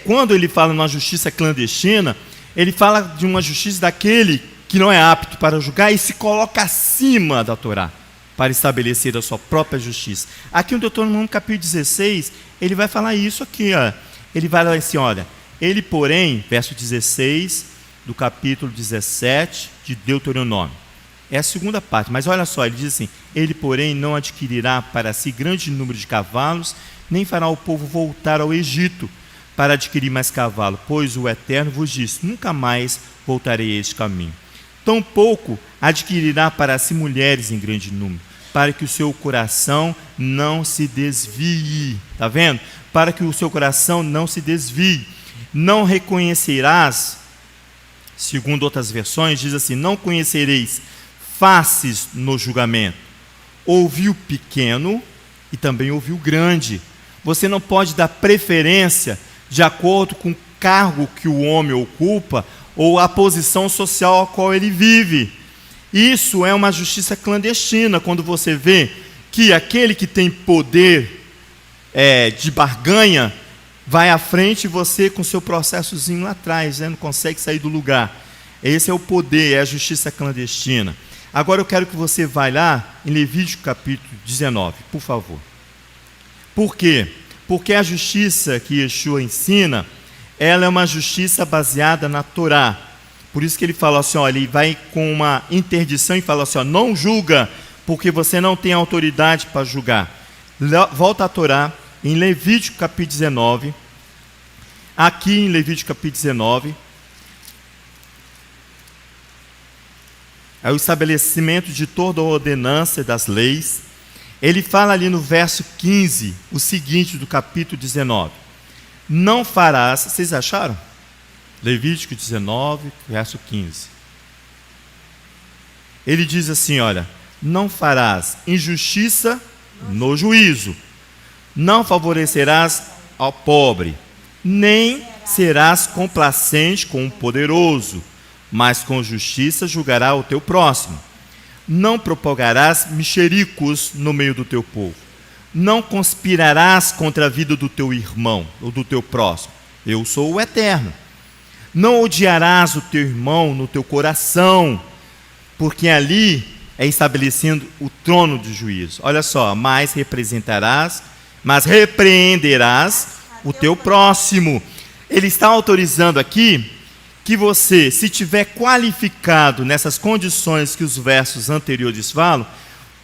quando ele fala numa justiça clandestina, ele fala de uma justiça daquele que não é apto para julgar e se coloca acima da Torá, para estabelecer a sua própria justiça. Aqui no Deuteronômio capítulo 16, ele vai falar isso aqui, ó. Ele vai falar assim, olha, ele porém, verso 16 do capítulo 17 de Deuteronômio, é a segunda parte, mas olha só, ele diz assim, ele porém não adquirirá para si grande número de cavalos, nem fará o povo voltar ao Egito para adquirir mais cavalo, pois o Eterno vos disse, nunca mais voltarei a este caminho. Tampouco adquirirá para si mulheres em grande número, para que o seu coração não se desvie. Está vendo? Para que o seu coração não se desvie. Não reconhecerás, segundo outras versões, diz assim, não conhecereis faces no julgamento. Ouvi o pequeno e também ouvi o grande. Você não pode dar preferência de acordo com o cargo que o homem ocupa ou a posição social a qual ele vive. Isso é uma justiça clandestina, quando você vê que aquele que tem poder de barganha vai à frente e você com seu processozinho lá atrás, não consegue sair do lugar. Esse é o poder, é a justiça clandestina. Agora eu quero que você vá lá em Levítico capítulo 19, por favor. Por quê? Porque a justiça que Yeshua ensina, ela é uma justiça baseada na Torá. Por isso que ele fala assim, ó, ele vai com uma interdição e fala assim, ó, não julga, porque você não tem autoridade para julgar. Volta à Torá, em Levítico capítulo 19, aqui em Levítico capítulo 19, é o estabelecimento de toda a ordenança das leis. Ele fala ali no verso 15, o seguinte do capítulo 19. Não farás, vocês acharam? Levítico 19, verso 15. Ele diz assim, olha, não farás injustiça no juízo, não favorecerás ao pobre, nem serás complacente com o poderoso, mas com justiça julgará o teu próximo. Não propagarás mexericos no meio do teu povo. Não conspirarás contra a vida do teu irmão ou do teu próximo. Eu sou o Eterno. Não odiarás o teu irmão no teu coração, porque ali é estabelecendo o trono de juízo. Olha só, mas repreenderás o teu próximo. Ele está autorizando aqui que você, se tiver qualificado nessas condições que os versos anteriores falam,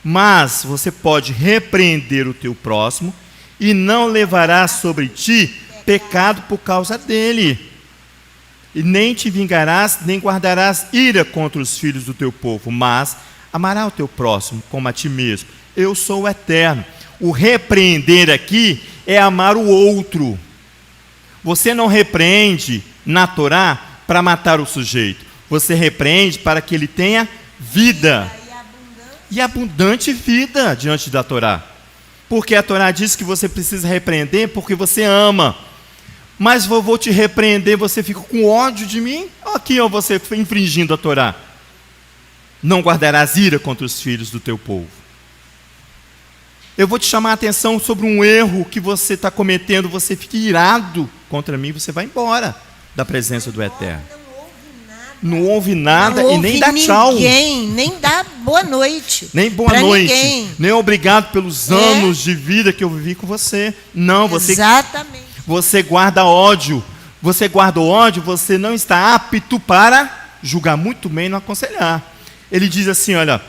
mas você pode repreender o teu próximo e não levará sobre ti pecado por causa dele. E nem te vingarás, nem guardarás ira contra os filhos do teu povo, mas amará o teu próximo como a ti mesmo. Eu sou o Eterno. O repreender aqui é amar o outro. Você não repreende na Torá para matar o sujeito. Você repreende para que ele tenha vida. E abundante vida diante da Torá. Porque a Torá diz que você precisa repreender porque você ama. Mas eu vou te repreender, você fica com ódio de mim? Aqui, ó, você infringindo a Torá. Não guardarás ira contra os filhos do teu povo. Eu vou te chamar a atenção sobre um erro que você está cometendo, você fica irado contra mim, você vai embora da presença do Eterno. Não ouve nada e nem dá tchau. Nem dá boa noite. Nem boa noite. Ninguém. Nem obrigado pelos anos de vida que eu vivi com você. Não, você... Exatamente. Você guarda ódio. Você guarda o ódio, você não está apto para julgar, muito bem, não aconselhar. Ele diz assim, olha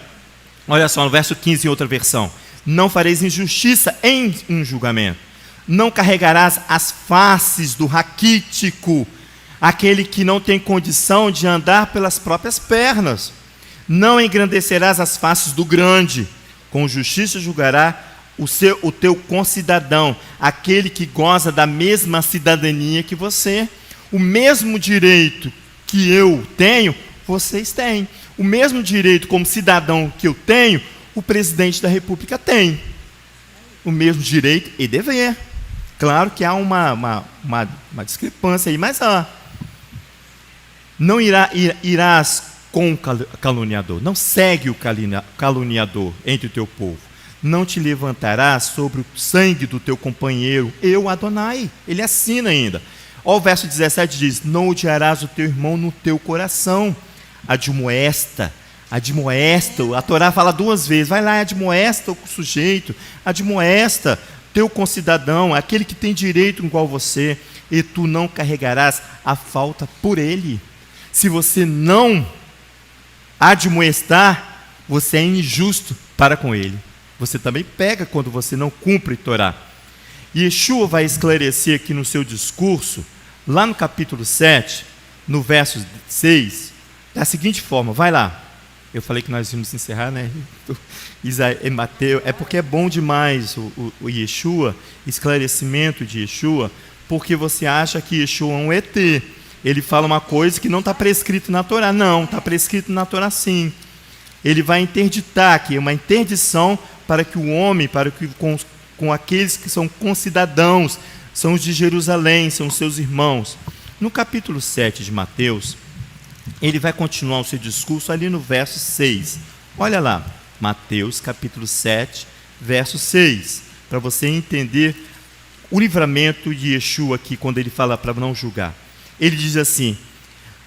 só, no verso 15 em outra versão. Não fareis injustiça em um julgamento. Não carregarás as faces do raquítico, aquele que não tem condição de andar pelas próprias pernas. Não engrandecerás as faces do grande. Com justiça julgará o teu concidadão, aquele que goza da mesma cidadania que você. O mesmo direito que eu tenho, vocês têm. O mesmo direito como cidadão que eu tenho, o presidente da República tem. O mesmo direito e dever. Claro que há uma discrepância aí, mas não irás com o caluniador. Não segue o caluniador entre o teu povo. não te levantarás sobre o sangue do teu companheiro, eu, Adonai. Ele assina ainda. Ó, o verso 17 diz: não odiarás o teu irmão no teu coração. Admoesta, a Torá fala 2 vezes, vai lá, admoesta o sujeito, admoesta teu concidadão, aquele que tem direito igual você, e tu não carregarás a falta por ele. Se você não admoestar, você é injusto para com ele. Você também pega quando você não cumpre Torá. E Yeshua vai esclarecer aqui no seu discurso, lá no capítulo 7, no verso 6, da seguinte forma, vai lá. Eu falei que nós íamos encerrar, né? Mateus, é porque é bom demais o Yeshua, esclarecimento de Yeshua, porque você acha que Yeshua é um ET. Ele fala uma coisa que não está prescrito na Torá. Não, está prescrito na Torá sim. Ele vai interditar aqui, uma interdição para que o homem, para que com aqueles que são concidadãos, são os de Jerusalém, são os seus irmãos. No capítulo 7 de Mateus, ele vai continuar o seu discurso ali no verso 6. Olha lá, Mateus capítulo 7, verso 6, para você entender o livramento de Yeshua aqui, quando ele fala para não julgar. Ele diz assim: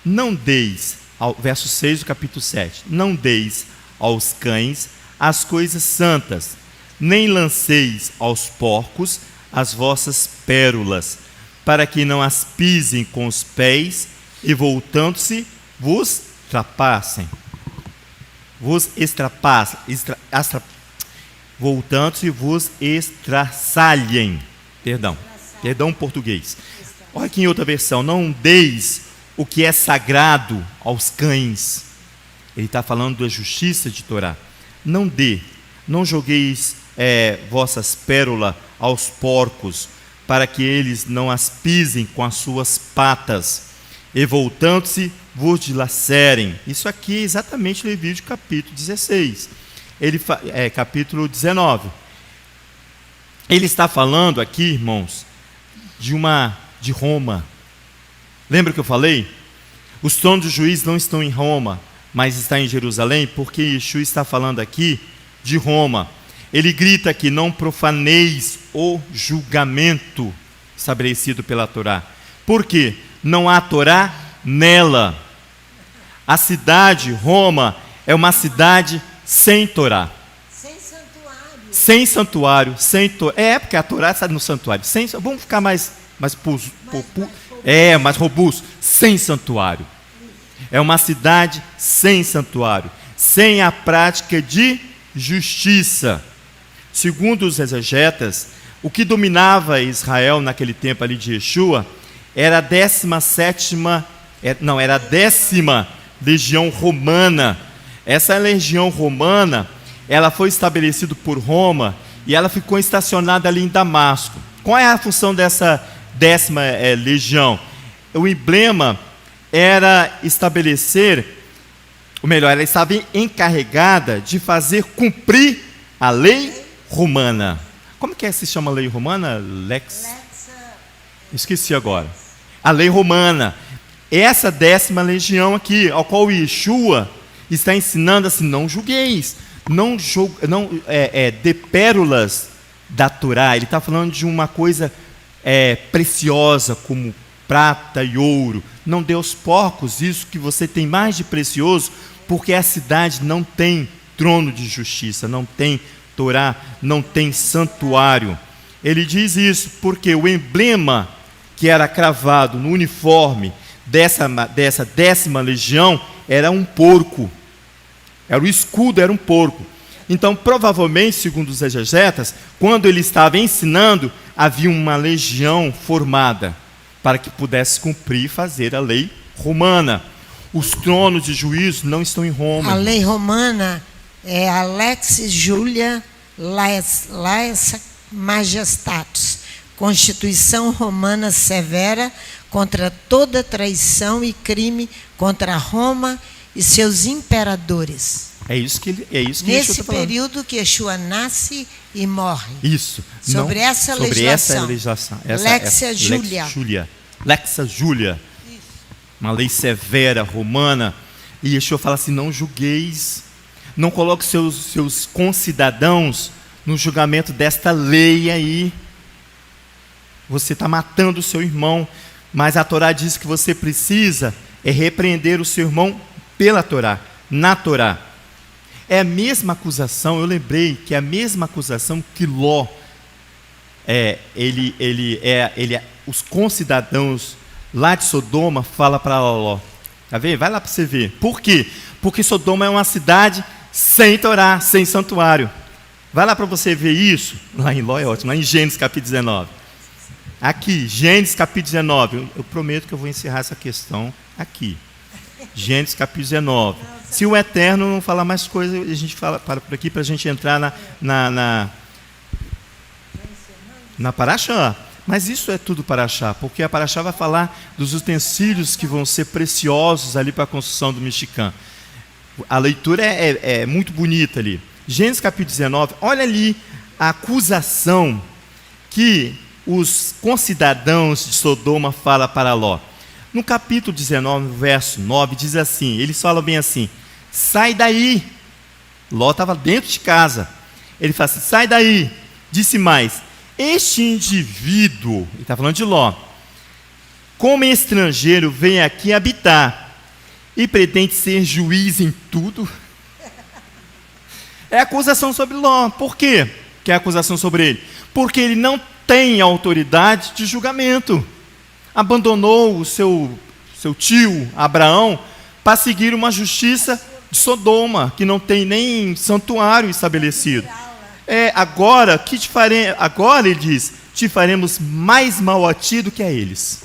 não deis, verso 6 do capítulo 7, não deis aos cães as coisas santas, nem lanceis aos porcos as vossas pérolas, para que não as pisem com os pés, e voltando-se, vos trapassem. Voltando-se, vos estraçalhem. Perdão português. Olha aqui em outra versão: não deis o que é sagrado aos cães. Ele está falando da justiça de Torá. Não dê, não jogueis vossas pérolas aos porcos, para que eles não as pisem com as suas patas, e voltando-se, vos dilacerem. Isso aqui é exatamente Levítico capítulo 16, capítulo 19. Ele está falando aqui, irmãos, de Roma. Lembra que eu falei? Os tronos do juiz não estão em Roma, mas está em Jerusalém, porque Yeshua está falando aqui de Roma. Ele grita aqui: não profaneis o julgamento estabelecido pela Torá. Por quê? Não há Torá nela. A cidade, Roma, é uma cidade sem Torá. Sem santuário. Porque a Torá está no santuário. Vamos ficar mais robusto. Sem santuário. É uma cidade sem santuário, sem a prática de justiça. Segundo os exegetas, o que dominava Israel naquele tempo ali de Yeshua era a 17ª, era a 10ª legião romana. Essa legião romana, ela foi estabelecida por Roma e ela ficou estacionada ali em Damasco. Qual é a função dessa 10ª legião? O emblema era estabelecer, ou melhor, ela estava encarregada de fazer cumprir a lei romana. Como que se chama a lei romana? Esqueci agora. A lei romana. Essa 10ª legião aqui, ao qual Yeshua está ensinando assim: não julgueis, não dê pérolas da Torá. Ele está falando de uma coisa preciosa, como prata e ouro. Não dê aos porcos isso que você tem mais de precioso, porque a cidade não tem trono de justiça, não tem Torá, não tem santuário. Ele diz isso porque o emblema que era cravado no uniforme dessa 10ª legião era um porco. O escudo era um porco. Então, provavelmente, segundo os exegetas, quando ele estava ensinando, havia uma legião formada para que pudesse cumprir e fazer a lei romana. Os tronos de juízo não estão em Roma. A lei romana é a Lex Julia Laesa Majestatis, Constituição Romana severa contra toda traição e crime contra Roma e seus imperadores. É isso que nesse período que Yeshua nasce e morre. Isso. Sobre essa legislação. Lexa Julia. Lexa Julia. Uma lei severa, romana. E Yeshua fala assim: não julgueis. Não coloque seus concidadãos no julgamento desta lei aí. Você está matando o seu irmão, mas a Torá diz que você precisa repreender o seu irmão pela Torá, na Torá. É a mesma acusação, eu lembrei que é a mesma acusação que Ló, os concidadãos lá de Sodoma fala para Ló. Tá vendo? Vai lá para você ver. Por quê? Porque Sodoma é uma cidade sem Torá, sem santuário. Vai lá para você ver isso. Lá em Ló é ótimo, lá em Gênesis capítulo 19. Aqui, Gênesis capítulo 19. Eu prometo que eu vou encerrar essa questão aqui. Gênesis capítulo 19. Se o Eterno não falar mais coisas, a gente fala para por aqui para a gente entrar na Paraxá. Mas isso é tudo Paraxá, porque a Paraxá vai falar dos utensílios que vão ser preciosos ali para a construção do Mishkan. A leitura é muito bonita ali. Gênesis capítulo 19, olha ali a acusação que os concidadãos de Sodoma falam para Ló. No capítulo 19, no verso 9, diz assim, eles falam bem assim, sai daí. Ló estava dentro de casa. Ele fala assim, sai daí. Disse mais, este indivíduo, ele está falando de Ló, como estrangeiro vem aqui habitar e pretende ser juiz em tudo. É acusação sobre Ló. Por quê que é acusação sobre ele? Porque ele não tem autoridade de julgamento. Abandonou o seu tio Abraão para seguir uma justiça de Sodoma, que não tem nem santuário estabelecido. Agora ele diz, te faremos mais mal a ti do que a eles.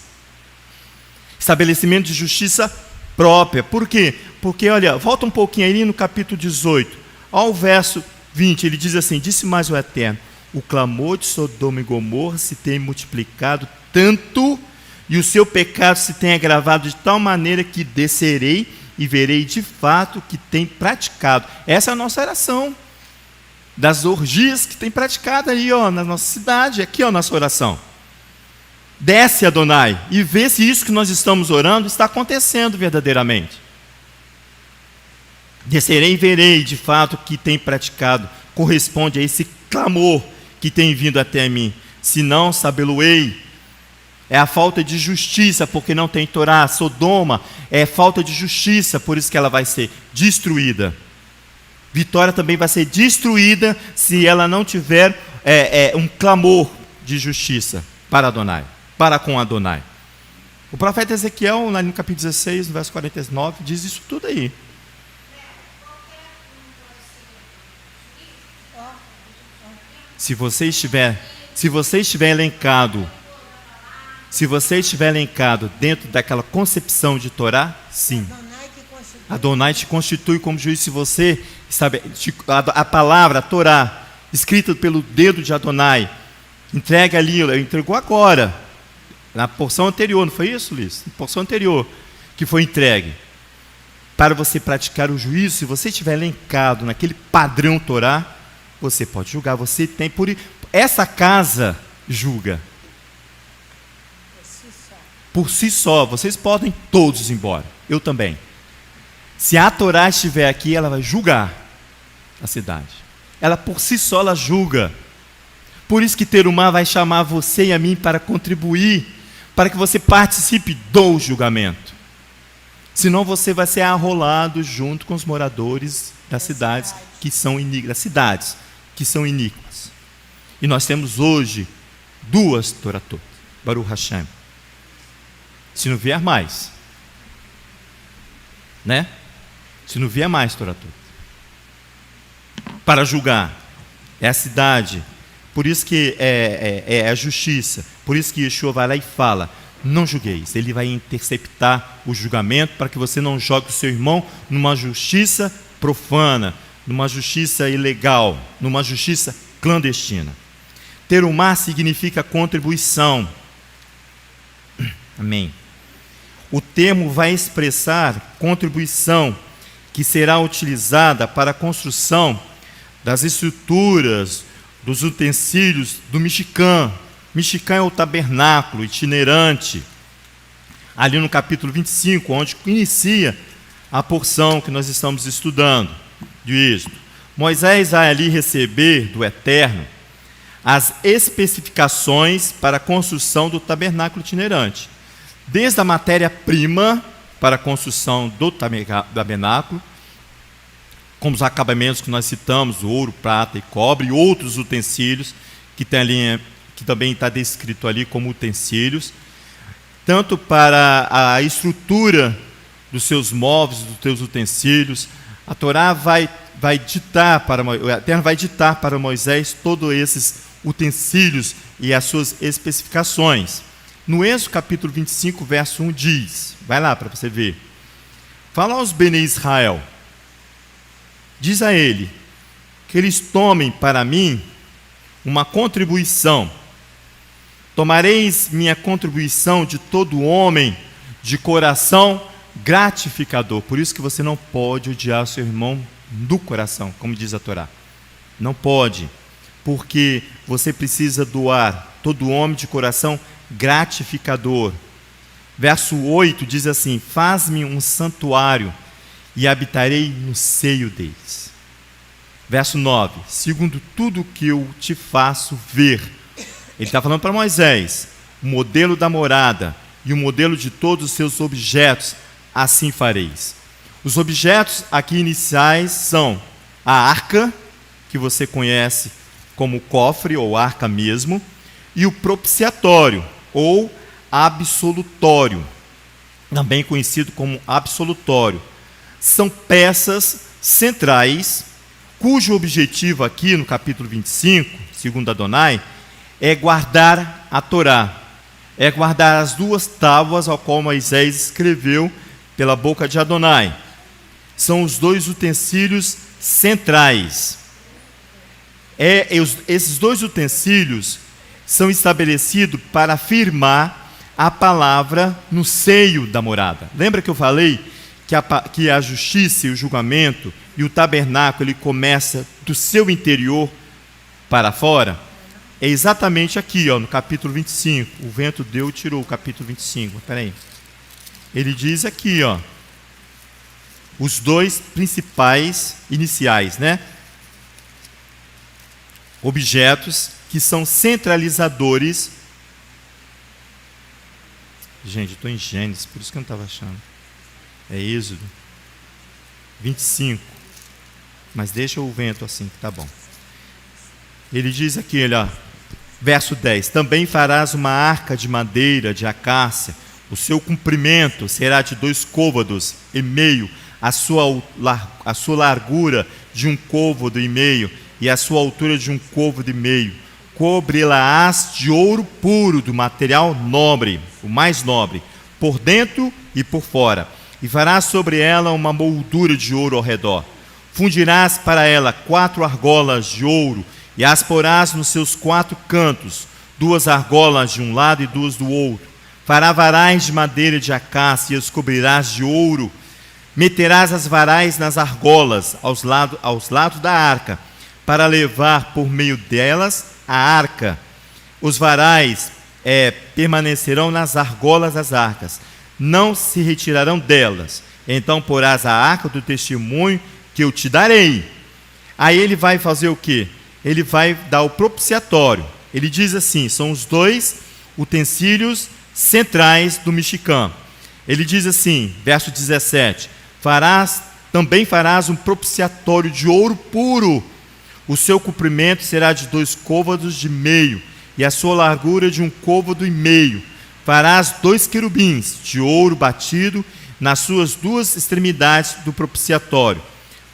Estabelecimento de justiça própria. Por quê? Porque, olha, volta um pouquinho aí no capítulo 18, ao verso 20, ele diz assim, disse mais o Eterno, o clamor de Sodoma e Gomorra se tem multiplicado tanto, e o seu pecado se tem agravado de tal maneira que descerei e verei de fato o que tem praticado. Essa é a nossa oração, das orgias que tem praticado aí, na nossa cidade, aqui, nossa oração. Desce, Adonai, e vê se isso que nós estamos orando está acontecendo verdadeiramente. Descerei e verei de fato o que tem praticado, corresponde a esse clamor que tem vindo até mim. Se não, sabê-lo-ei. É a falta de justiça, porque não tem Torá. Sodoma é falta de justiça, por isso que ela vai ser destruída. Vitória também vai ser destruída se ela não tiver um clamor de justiça para Adonai, para com Adonai. O profeta Ezequiel, lá no capítulo 16, no verso 49, diz isso tudo aí. Se você estiver elencado dentro daquela concepção de Torá, sim. Adonai te constitui como juiz. Se você sabe a palavra, a Torá, escrita pelo dedo de Adonai, entrega ali, entregou agora, na porção anterior, não foi isso, Liz? Na porção anterior, que foi entregue, para você praticar o juízo. Se você estiver elencado naquele padrão Torá, você pode julgar, você tem por essa casa julga. Por si só, vocês podem todos ir embora, eu também. Se a Torá estiver aqui, ela vai julgar a cidade. Ela por si só, ela julga. Por isso que Terumá vai chamar você e a mim para contribuir, para que você participe do julgamento. Senão você vai ser arrolado junto com os moradores das cidades que são iníquas. E nós temos hoje 2 Toratot, Baruch Hashem. Se não vier mais, né? Se não vier mais Toratot, para julgar, é a cidade. Por isso que é a justiça. Por isso que Yeshua vai lá e fala, não julgueis. Ele vai interceptar o julgamento para que você não jogue o seu irmão numa justiça profana, numa justiça ilegal, numa justiça clandestina. Terumá significa contribuição. Amém. O termo vai expressar contribuição que será utilizada para a construção das estruturas, dos utensílios do Mishkan. Mishkan é o tabernáculo itinerante. Ali no capítulo 25, onde inicia a porção que nós estamos estudando de Êxodo. Moisés vai ali receber do Eterno as especificações para a construção do tabernáculo itinerante. Desde a matéria-prima para a construção do tabernáculo, como os acabamentos que nós citamos, ouro, prata e cobre, e outros utensílios, que também está descrito ali como utensílios, tanto para a estrutura dos seus móveis, dos teus utensílios. A Torá o Eterno vai ditar para Moisés todos esses utensílios e as suas especificações. No Êxodo capítulo 25, verso 1 diz, vai lá para você ver: fala aos Bene Israel, diz a ele, que eles tomem para mim uma contribuição. Tomareis minha contribuição de todo homem de coração gratificador. Por isso que você não pode odiar o seu irmão do coração, como diz a Torá. Não pode, porque você precisa doar todo homem de coração gratificador. Verso 8 diz assim: faz-me um santuário e habitarei no seio deles. Verso 9: segundo tudo que eu te faço ver. Ele está falando para Moisés, o modelo da morada e o modelo de todos os seus objetos, assim fareis. Os objetos aqui iniciais são a arca, que você conhece como cofre ou arca mesmo, e o propiciatório ou absolutório, também conhecido como absolutório. São peças centrais, cujo objetivo aqui no capítulo 25, segundo Adonai, é guardar a Torá, é guardar as duas tábuas ao qual Moisés escreveu pela boca de Adonai. São os dois utensílios centrais. Esses dois utensílios são estabelecidos para firmar a palavra no seio da morada. Lembra que eu falei que a justiça e o julgamento e o tabernáculo ele começa do seu interior para fora? É exatamente aqui, no capítulo 25. O vento deu e tirou o capítulo 25. Espera aí. Ele diz aqui, os dois principais iniciais, objetos que são centralizadores. Gente, estou em Gênesis, por isso que eu não estava achando. É Êxodo 25. Mas deixa o vento assim, que tá bom. Ele diz aqui, verso 10: também farás uma arca de madeira de acácia, o seu comprimento será de 2 côvados e meio, a sua largura de 1 côvado e meio, e a sua altura de 1 côvado e meio. Cobre-la-ás de ouro puro, do material nobre, o mais nobre, por dentro e por fora, e farás sobre ela uma moldura de ouro ao redor. Fundirás para ela 4 argolas de ouro, e as porás nos seus 4 cantos, 2 argolas de um lado e 2 do outro. Farás varais de madeira de acácia e as cobrirás de ouro. Meterás as varais nas argolas aos lados da arca, para levar por meio delas a arca. Os varais permanecerão nas argolas das arcas, não se retirarão delas. Então porás a arca do testemunho que eu te darei. Aí ele vai fazer o quê? Ele vai dar o propiciatório. Ele diz assim, são os 2 utensílios centrais do Mishkan. Ele diz assim, verso 17: também farás um propiciatório de ouro puro. O seu comprimento será de 2 côvados de meio, e a sua largura de 1 côvado e meio. Farás 2 querubins de ouro batido nas suas 2 extremidades do propiciatório.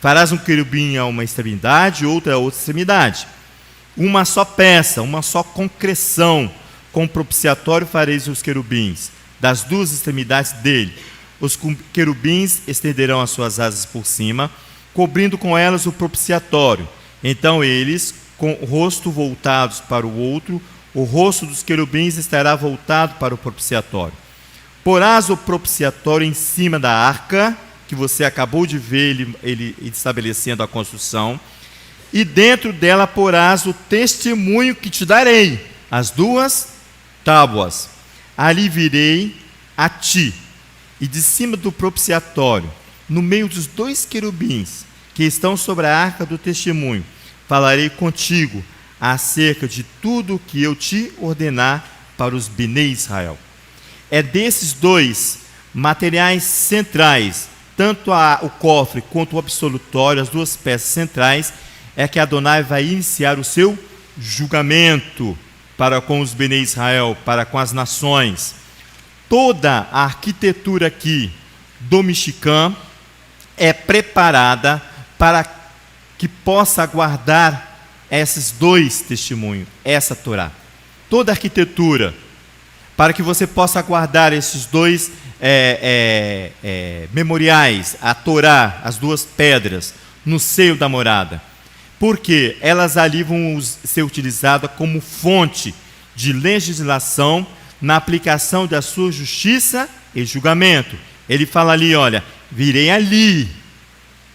Farás um querubim a uma extremidade e outra a outra extremidade. Uma só peça, uma só concreção. Com o propiciatório fareis os querubins, das 2 extremidades dele. Os querubins estenderão as suas asas por cima, cobrindo com elas o propiciatório. Então eles, com o rosto voltados para o outro, o rosto dos querubins estará voltado para o propiciatório. Porás o propiciatório em cima da arca, que você acabou de ver ele estabelecendo a construção, e dentro dela porás o testemunho que te darei, as 2 tábuas. Ali virei a ti, e de cima do propiciatório, no meio dos 2 querubins, que estão sobre a arca do testemunho, falarei contigo acerca de tudo que eu te ordenar para os Bnei Israel. É desses dois materiais centrais, tanto o cofre quanto o absolutório, as duas peças centrais, é que Adonai vai iniciar o seu julgamento para com os Bnei Israel, para com as nações. Toda a arquitetura aqui do Mishkan é preparada para que possa guardar esses dois testemunhos, essa Torá. Toda a arquitetura, para que você possa guardar esses dois memoriais, a Torá, as duas pedras, no seio da morada. Porque elas ali vão ser utilizadas como fonte de legislação na aplicação da sua justiça e julgamento. Ele fala ali, olha, virei ali,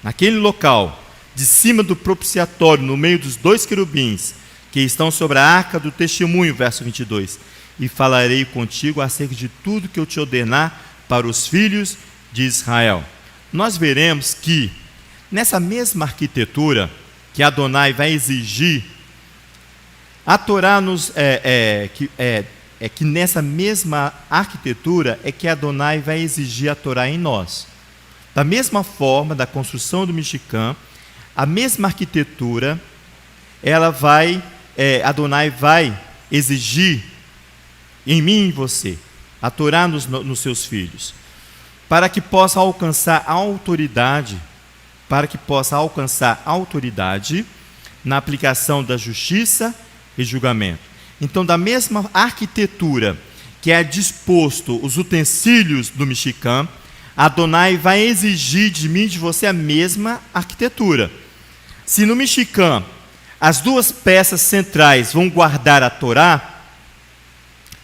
naquele local, de cima do propiciatório, no meio dos dois querubins, que estão sobre a arca do testemunho, verso 22, e falarei contigo acerca de tudo que eu te ordenar para os filhos de Israel. Nós veremos que, nessa mesma arquitetura, que Adonai vai exigir, a Torá que nessa mesma arquitetura é que Adonai vai exigir a Torá em nós. Da mesma forma, da construção do Mishkan, a mesma arquitetura, Adonai vai exigir em mim e em você, a Torá nos seus filhos, para que possa alcançar autoridade, na aplicação da justiça e julgamento. Então, da mesma arquitetura que é disposto os utensílios do Mishkan, Adonai vai exigir de mim e de você a mesma arquitetura. Se no Mishkan as duas peças centrais vão guardar a Torá,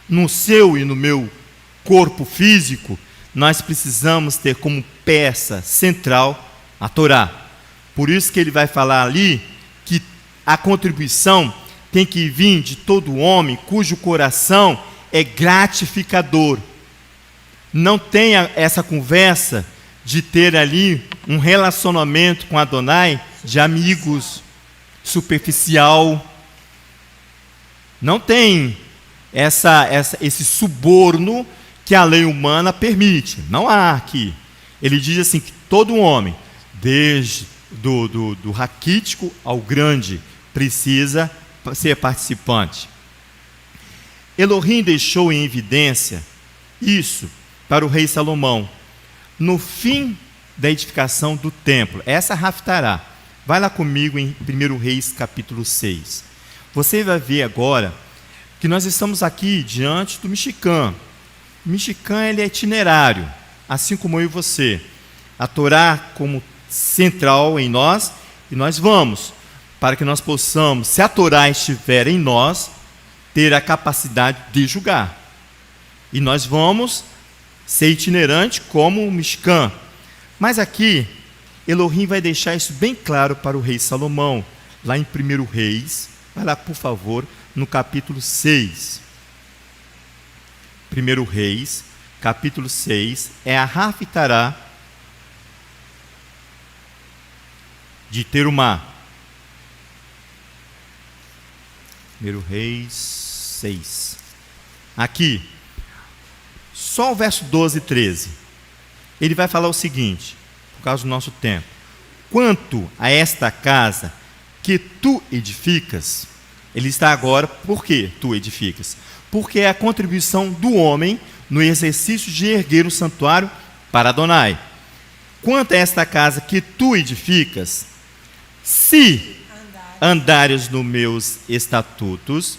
no seu e no meu corpo físico, nós precisamos ter como peça central a Torá. Por isso que ele vai falar ali que a contribuição tem que vir de todo homem cujo coração é gratificador. Não tenha essa conversa de ter ali um relacionamento com Adonai de amigos, superficial. Não tem esse suborno que a lei humana permite. Não há aqui. Ele diz assim que todo homem, desde do raquítico ao grande, precisa ser participante. Elohim deixou em evidência isso para o rei Salomão no fim da edificação do templo. Essa Haftará. Vai lá comigo em 1 Reis capítulo 6. Você vai ver agora que nós estamos aqui diante do Mishkan. O Mishkan, ele é itinerário, assim como eu e você. A Torá como central em nós, e nós vamos, para que nós possamos, se a Torá estiver em nós, ter a capacidade de julgar. E nós vamos ser itinerante como o Mishkan. Mas aqui, Elohim vai deixar isso bem claro para o rei Salomão, lá em 1 Reis, vai lá por favor, no capítulo 6. 1 Reis, capítulo 6, é a Haftará de Terumá. 1 Reis 6. Aqui, só o verso 12 e 13. Ele vai falar o seguinte, por causa do nosso tempo. Quanto a esta casa que tu edificas, ele está agora, por que tu edificas? Porque é a contribuição do homem no exercício de erguer o santuário para Adonai. Quanto a esta casa que tu edificas, se andares nos meus estatutos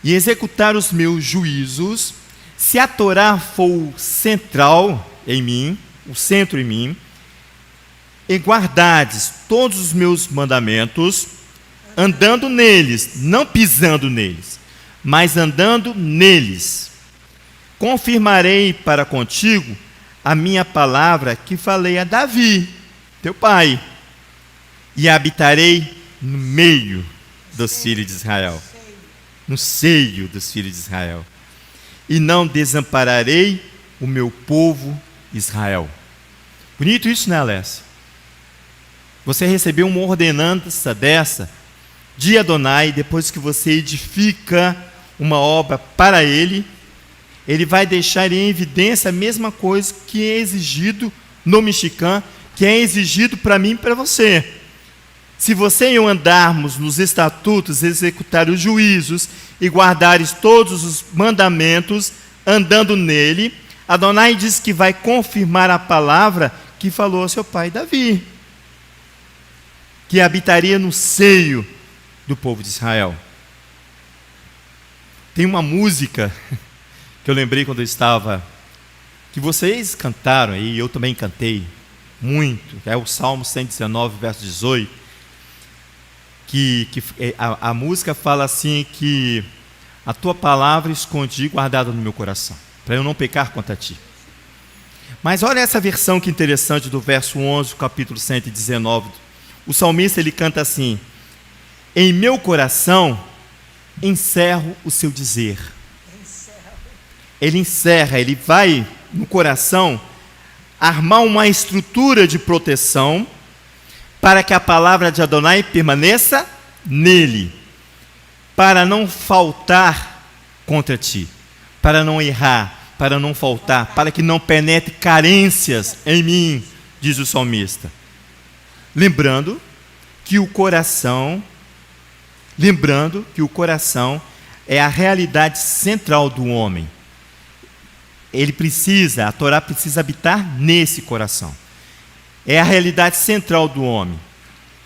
e executar os meus juízos, se a Torá for o central em mim, o centro em mim, e guardardes todos os meus mandamentos, andando neles, não pisando neles, mas andando neles, confirmarei para contigo a minha palavra que falei a Davi, teu pai, e habitarei no meio dos filhos de Israel, no seio dos filhos de Israel, e não desampararei o meu povo Israel. Bonito isso, né, Alessio? Você recebeu uma ordenança dessa de Adonai, depois que você edifica uma obra para Ele, Ele vai deixar em evidência a mesma coisa que é exigido no Mishkan, que é exigido para mim e para você. Se você e eu andarmos nos estatutos, executar os juízos e guardares todos os mandamentos, andando nele, Adonai diz que vai confirmar a palavra que falou ao seu pai Davi, que habitaria no seio do povo de Israel. Tem uma música que eu lembrei quando eu estava, que vocês cantaram e eu também cantei muito, é o Salmo 119, verso 18, que a música fala assim, que a tua palavra escondi guardada no meu coração, para eu não pecar contra ti. Mas olha essa versão que interessante do verso 11, do capítulo 119. O salmista, ele canta assim: em meu coração encerro o seu dizer. Ele encerra, ele vai no coração armar uma estrutura de proteção para que a palavra de Adonai permaneça nele, para não faltar contra ti, para não errar, para não faltar, para que não penetre carências em mim, diz o salmista. Lembrando que o coração é a realidade central do homem. A Torá precisa habitar nesse coração. É a realidade central do homem.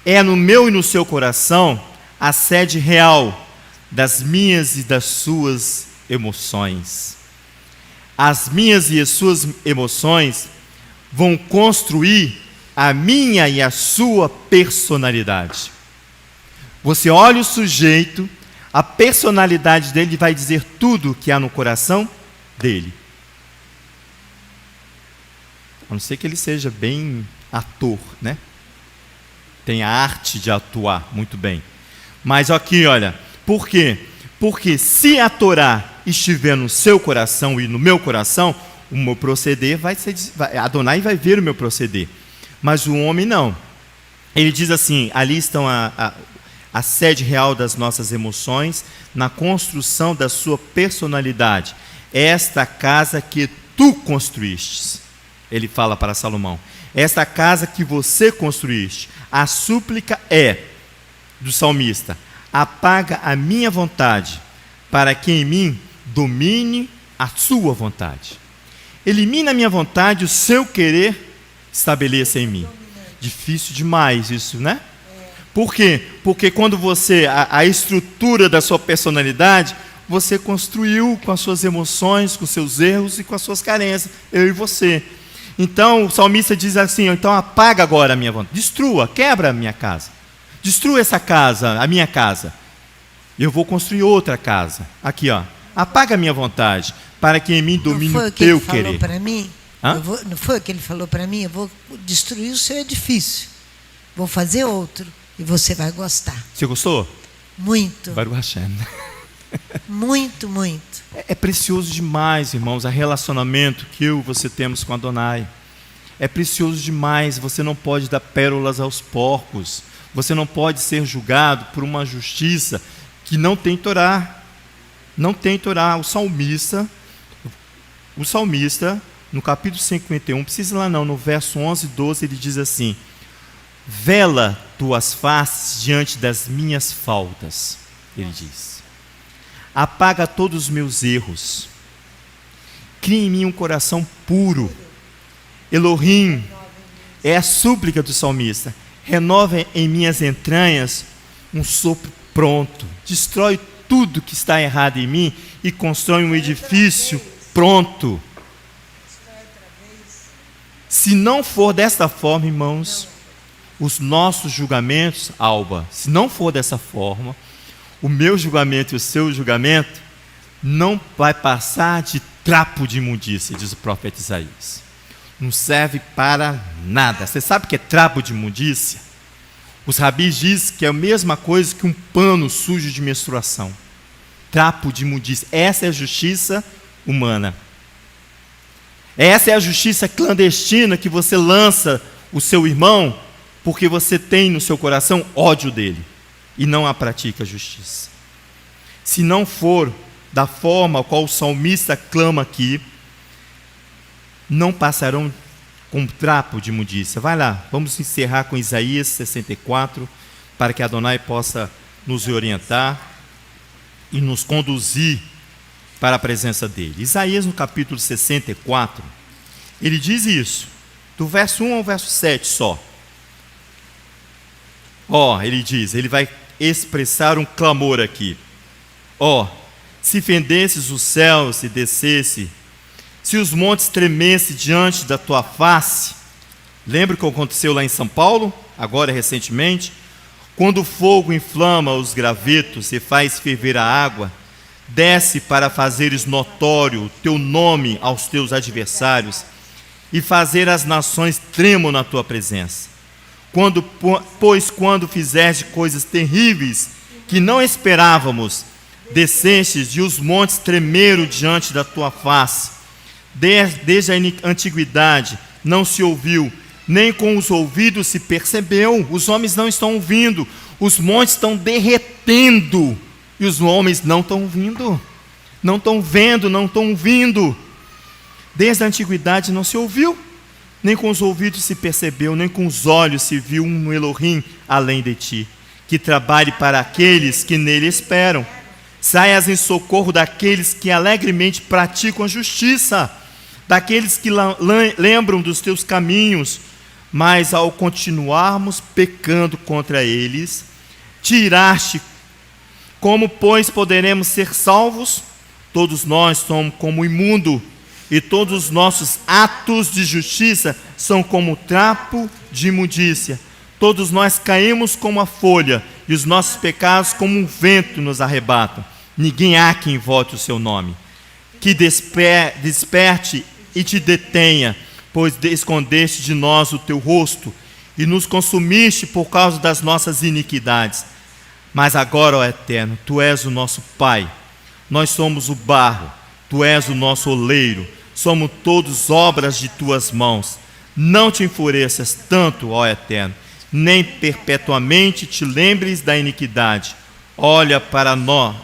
É no meu e no seu coração a sede real das minhas e das suas emoções. As minhas e as suas emoções vão construir a minha e a sua personalidade. Você olha o sujeito, a personalidade dele vai dizer tudo o que há no coração dele. A não ser que ele seja bem ator, né? Tem a arte de atuar muito bem. Mas aqui, olha, por quê? Porque se a Torá estiver no seu coração e no meu coração, o meu proceder Adonai vai ver o meu proceder. Mas o homem não. Ele diz assim, ali estão a sede real das nossas emoções, na construção da sua personalidade. Esta casa que tu construíste. Ele fala para Salomão, esta casa que você construíste. A súplica é do salmista: apaga a minha vontade, para que em mim domine a sua vontade. Elimina a minha vontade, o seu querer estabeleça em mim. Difícil demais isso, né? Por quê? Porque quando você, a estrutura da sua personalidade, você construiu com as suas emoções, com seus erros e com as suas carências, eu e você. Então o salmista diz assim: então apaga agora a minha vontade, destrua, quebra a minha casa, destrua essa casa, a minha casa, eu vou construir outra casa, aqui ó, apaga a minha vontade, para que em mim domine o teu querer. Não foi o que ele falou para mim? Eu vou destruir o seu edifício, vou fazer outro, e você vai gostar. Você gostou? Muito. Baruch Hashem. Muito, muito. É precioso demais, irmãos, o relacionamento que eu e você temos com Adonai. É precioso demais. Você não pode dar pérolas aos porcos. Você não pode ser julgado por uma justiça que não tem Torá. Não tem Torá. O salmista, no capítulo 51, precisa lá não, no verso 11 e 12, ele diz assim: vela tuas faces diante das minhas faltas, ele diz. Apaga todos os meus erros. Cria em mim um coração puro. Elohim, é a súplica do salmista. Renova em minhas entranhas um sopro pronto. Destrói tudo que está errado em mim e constrói um edifício pronto. Se não for desta forma, irmãos, os nossos julgamentos, Alba, se não for dessa forma, o meu julgamento e o seu julgamento não vai passar de trapo de imundícia, diz o profeta Isaías. Não serve para nada. Você sabe o que é trapo de imundícia? Os rabis dizem que é a mesma coisa que um pano sujo de menstruação. Trapo de imundícia. Essa é a justiça humana. Essa é a justiça clandestina que você lança o seu irmão porque você tem no seu coração ódio dele e não a pratica a justiça. Se não for da forma qual o salmista clama aqui, não passarão com trapo de imundícia. Vai lá, vamos encerrar com Isaías 64, para que Adonai possa nos orientar e nos conduzir para a presença dele. Isaías, no capítulo 64, ele diz isso, do verso 1 ao verso 7 só. Ele diz, ele vai expressar um clamor aqui. Se fendesses os céus e descesse, se os montes tremessem diante da tua face. Lembra o que aconteceu lá em São Paulo, agora recentemente? Quando o fogo inflama os gravetos e faz ferver a água, desce para fazeres notório o teu nome aos teus adversários e fazer as nações tremam na tua presença. Pois quando fizeste coisas terríveis que não esperávamos, descestes e os montes tremeram diante da tua face. Desde a antiguidade não se ouviu, nem com os ouvidos se percebeu. Os homens não estão ouvindo, os montes estão derretendo e os homens não estão ouvindo, não estão vendo, não estão ouvindo. Desde a antiguidade não se ouviu, nem com os ouvidos se percebeu, nem com os olhos se viu um Elohim além de ti, que trabalhe para aqueles que nele esperam. Saias em socorro daqueles que alegremente praticam a justiça, daqueles que lembram dos teus caminhos, mas ao continuarmos pecando contra eles, tiraste. Como, pois, poderemos ser salvos? Todos nós somos como imundo, e todos os nossos atos de justiça são como trapo de imundícia. Todos nós caímos como a folha, e os nossos pecados como um vento nos arrebatam. Ninguém há quem vote o seu nome. Que desperte e te detenha, pois escondeste de nós o teu rosto, e nos consumiste por causa das nossas iniquidades. Mas agora, ó Eterno, Tu és o nosso Pai, nós somos o barro, Tu és o nosso oleiro, somos todos obras de Tuas mãos. Não te enfureças tanto, ó Eterno, nem perpetuamente te lembres da iniquidade. Olha para nós,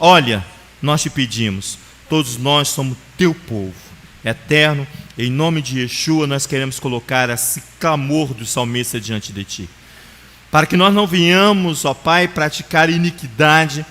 nós te pedimos, todos nós somos Teu povo. Eterno, em nome de Yeshua, nós queremos colocar esse clamor do salmista diante de Ti, para que nós não venhamos, ó Pai, praticar iniquidade,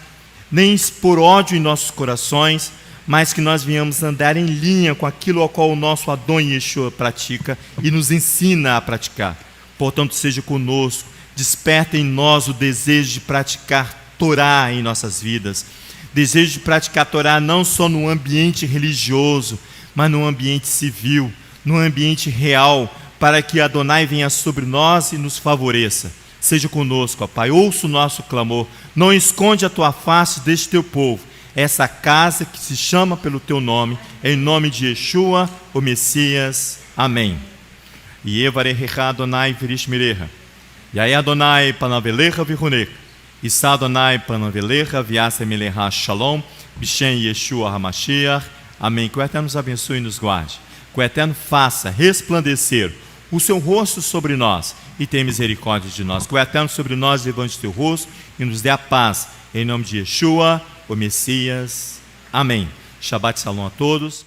nem expor ódio em nossos corações, mas que nós venhamos andar em linha com aquilo ao qual o nosso Adon Yeshua pratica e nos ensina a praticar. Portanto, seja conosco, desperta em nós o desejo de praticar Torá em nossas vidas, desejo de praticar Torá não só no ambiente religioso, mas no ambiente civil, no ambiente real, para que Adonai venha sobre nós e nos favoreça. Seja conosco, ó Pai, ouça o nosso clamor, não esconde a Tua face deste Teu povo, essa casa que se chama pelo Teu nome, em nome de Yeshua, o Messias. Amém. Yevarecha Adonai virishmirecha, Yai Adonai panavelecha virunecha, Issa Adonai panavelecha viasemelecha shalom, Bishem Yeshua HaMashiach. Amém. Que o Eterno nos abençoe e nos guarde. Que o Eterno faça resplandecer o seu rosto sobre nós e tenha misericórdia de nós. Que o Eterno sobre nós levante o seu rosto e nos dê a paz. Em nome de Yeshua, o Messias. Amém. Shabbat Shalom a todos.